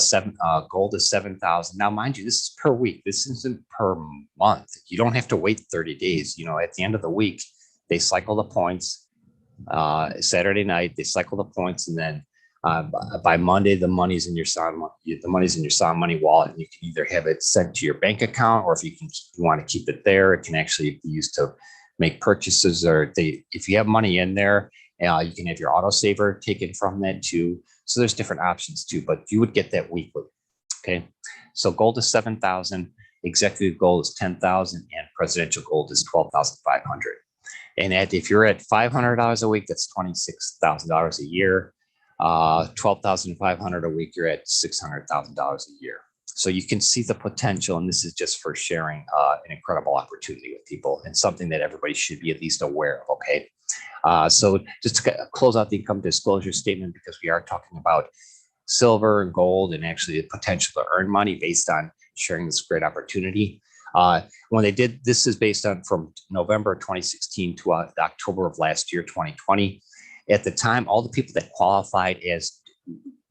gold is 7,000. Now, mind you, this is per week. This isn't per month. You don't have to wait 30 days. At the end of the week, they cycle the points. Saturday night, they cycle the points, and then by Monday, the money's in your Sound Money wallet, and you can either have it sent to your bank account, or if you want to keep it there, it can actually be used to make purchases. Or if you have money in there, you can have your auto saver taken from that too. So there's different options too, but you would get that weekly. Okay, so gold is 7,000, executive gold is 10,000, and presidential gold is 12,500. And if you're at $500 a week, that's $26,000 a year. 12,500 a week, you're at $600,000 a year. So you can see the potential, and this is just for sharing an incredible opportunity with people, and something that everybody should be at least aware of. Okay, so just to close out the income disclosure statement, because we are talking about silver and gold and actually the potential to earn money based on sharing this great opportunity. When they did, this is based on from November 2016 to October of last year, 2020. At the time, all the people that qualified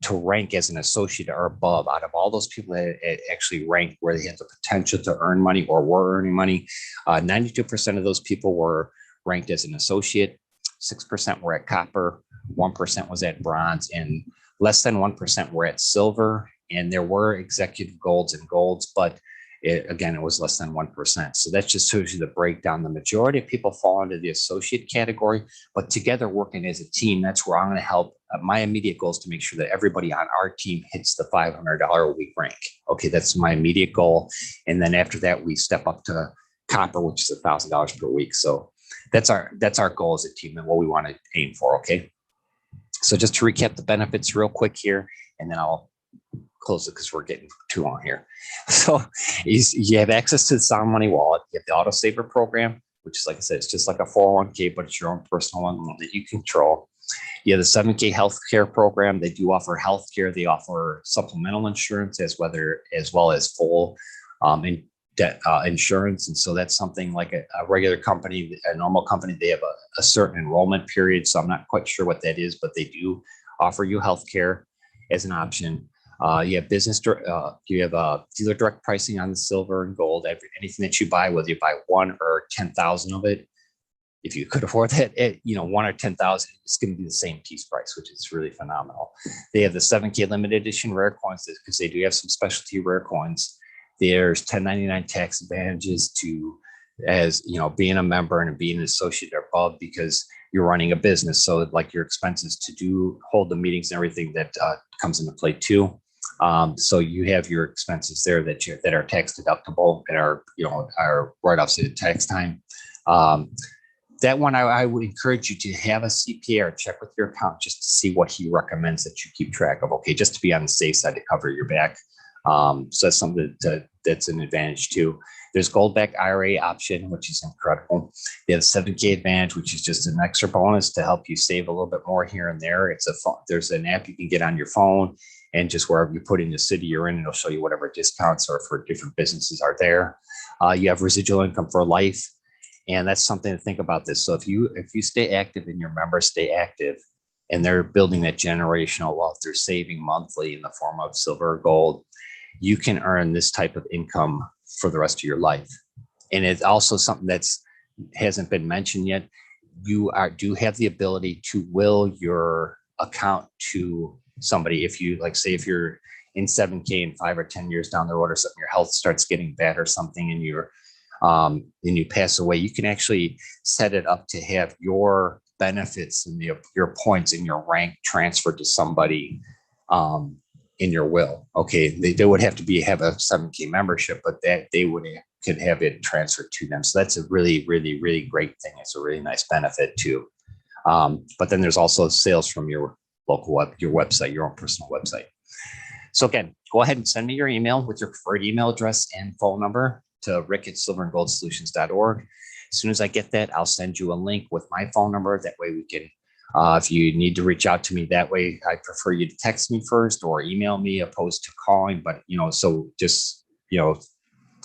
to rank as an associate or above, out of all those people that actually ranked where they had the potential to earn money or were earning money, 92% of those people were ranked as an associate, 6% were at copper, 1% was at bronze, and less than 1% were at silver. And there were executive golds and golds, but it was less than 1%. So that just shows you the breakdown. The majority of people fall into the associate category, but together working as a team, that's where I'm going to help. My immediate goal is to make sure that everybody on our team hits the $500 a week rank. Okay, that's my immediate goal. And then after that, we step up to copper, which is $1,000 per week. So that's our goal as a team and what we want to aim for. Okay. So just to recap the benefits real quick here, and then I'll close it because we're getting too long here. So you have access to the Sound Money wallet. You have the auto saver program, which is, like I said, it's just like a 401k, but it's your own personal one that you control. You have the 7K healthcare program. They do offer healthcare. They offer supplemental insurance as well as full insurance. And so that's something like a regular company, a normal company, they have a certain enrollment period. So I'm not quite sure what that is, but they do offer you healthcare as an option. You have you have dealer direct pricing on the silver and gold. Anything that you buy, whether you buy 1 or 10,000 of it, if you could afford that, 1 or 10,000, it's going to be the same piece price, which is really phenomenal. They have the 7K limited edition rare coins because they do have some specialty rare coins. There's 1099 tax advantages as being a member and being an associate or above, because you're running a business. So like your expenses to hold the meetings and everything that comes into play too. So you have your expenses there that are tax deductible and are write-offs at tax time. That one, I would encourage you to have a CPA or check with your accountant just to see what he recommends that you keep track of. Okay, just to be on the safe side to cover your back. So that's something that's an advantage too. There's Goldback IRA option, which is incredible. They have 7K Advantage, which is just an extra bonus to help you save a little bit more here and there. There's an app you can get on your phone, and just wherever you put in the city you're in, it'll show you whatever discounts or for different businesses are there. You have residual income for life. And that's something to think about this. So if you stay active and your members stay active and they're building that generational wealth, they're saving monthly in the form of silver or gold, you can earn this type of income for the rest of your life. And it's also something that's hasn't been mentioned yet. You do have the ability to will your account to somebody. If you say if you're in 7K in 5 or 10 years down the road or something, your health starts getting bad or something, and you pass away, you can actually set it up to have your benefits and your points and your rank transferred to somebody in your will. Okay, they would have to have a 7K membership, but that they could have it transferred to them. So that's a really, really, really great thing. It's a really nice benefit too. But then there's also sales from your local your website, your own personal website. So again, go ahead and send me your email with your preferred email address and phone number to rick@silverandgoldsolutions.org. As soon as I get that, I'll send you a link with my phone number. That way we can, if you need to reach out to me that way, I prefer you to text me first or email me opposed to calling. But, so just,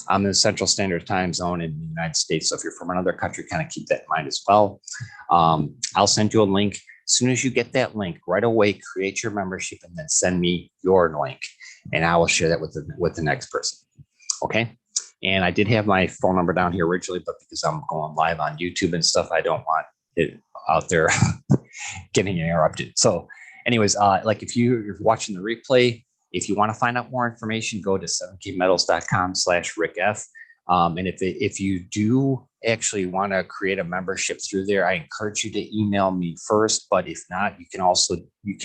I'm in the Central Standard Time Zone in the United States. So if you're from another country, kind of keep that in mind as well. I'll send you a link. As soon as you get that link, right away, create your membership and then send me your link, and I will share that with the next person. Okay. And I did have my phone number down here originally, but because I'm going live on YouTube and stuff, I don't want it out there getting interrupted. So anyways, if you're watching the replay, if you want to find out more information, go to 7kmetals.com/rickf. And if you do actually want to create a membership through there, I encourage you to email me first. But if not, you can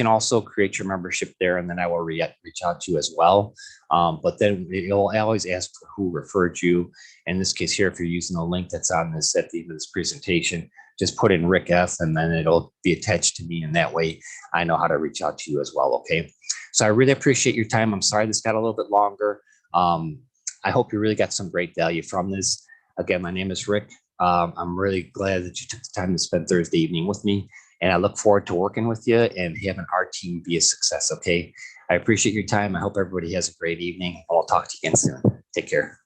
also create your membership there, and then I will reach out to you as well. But then it'll always ask for who referred you. In this case here, if you're using the link that's on this at the end of this presentation, just put in Rick F, and then it'll be attached to me, and that way I know how to reach out to you as well. Okay. So I really appreciate your time. I'm sorry this got a little bit longer. I hope you really got some great value from this. Again, my name is Rick. I'm really glad that you took the time to spend Thursday evening with me, and I look forward to working with you and having our team be a success. Okay. I appreciate your time. I hope everybody has a great evening, and we'll talk to you again soon. Take care.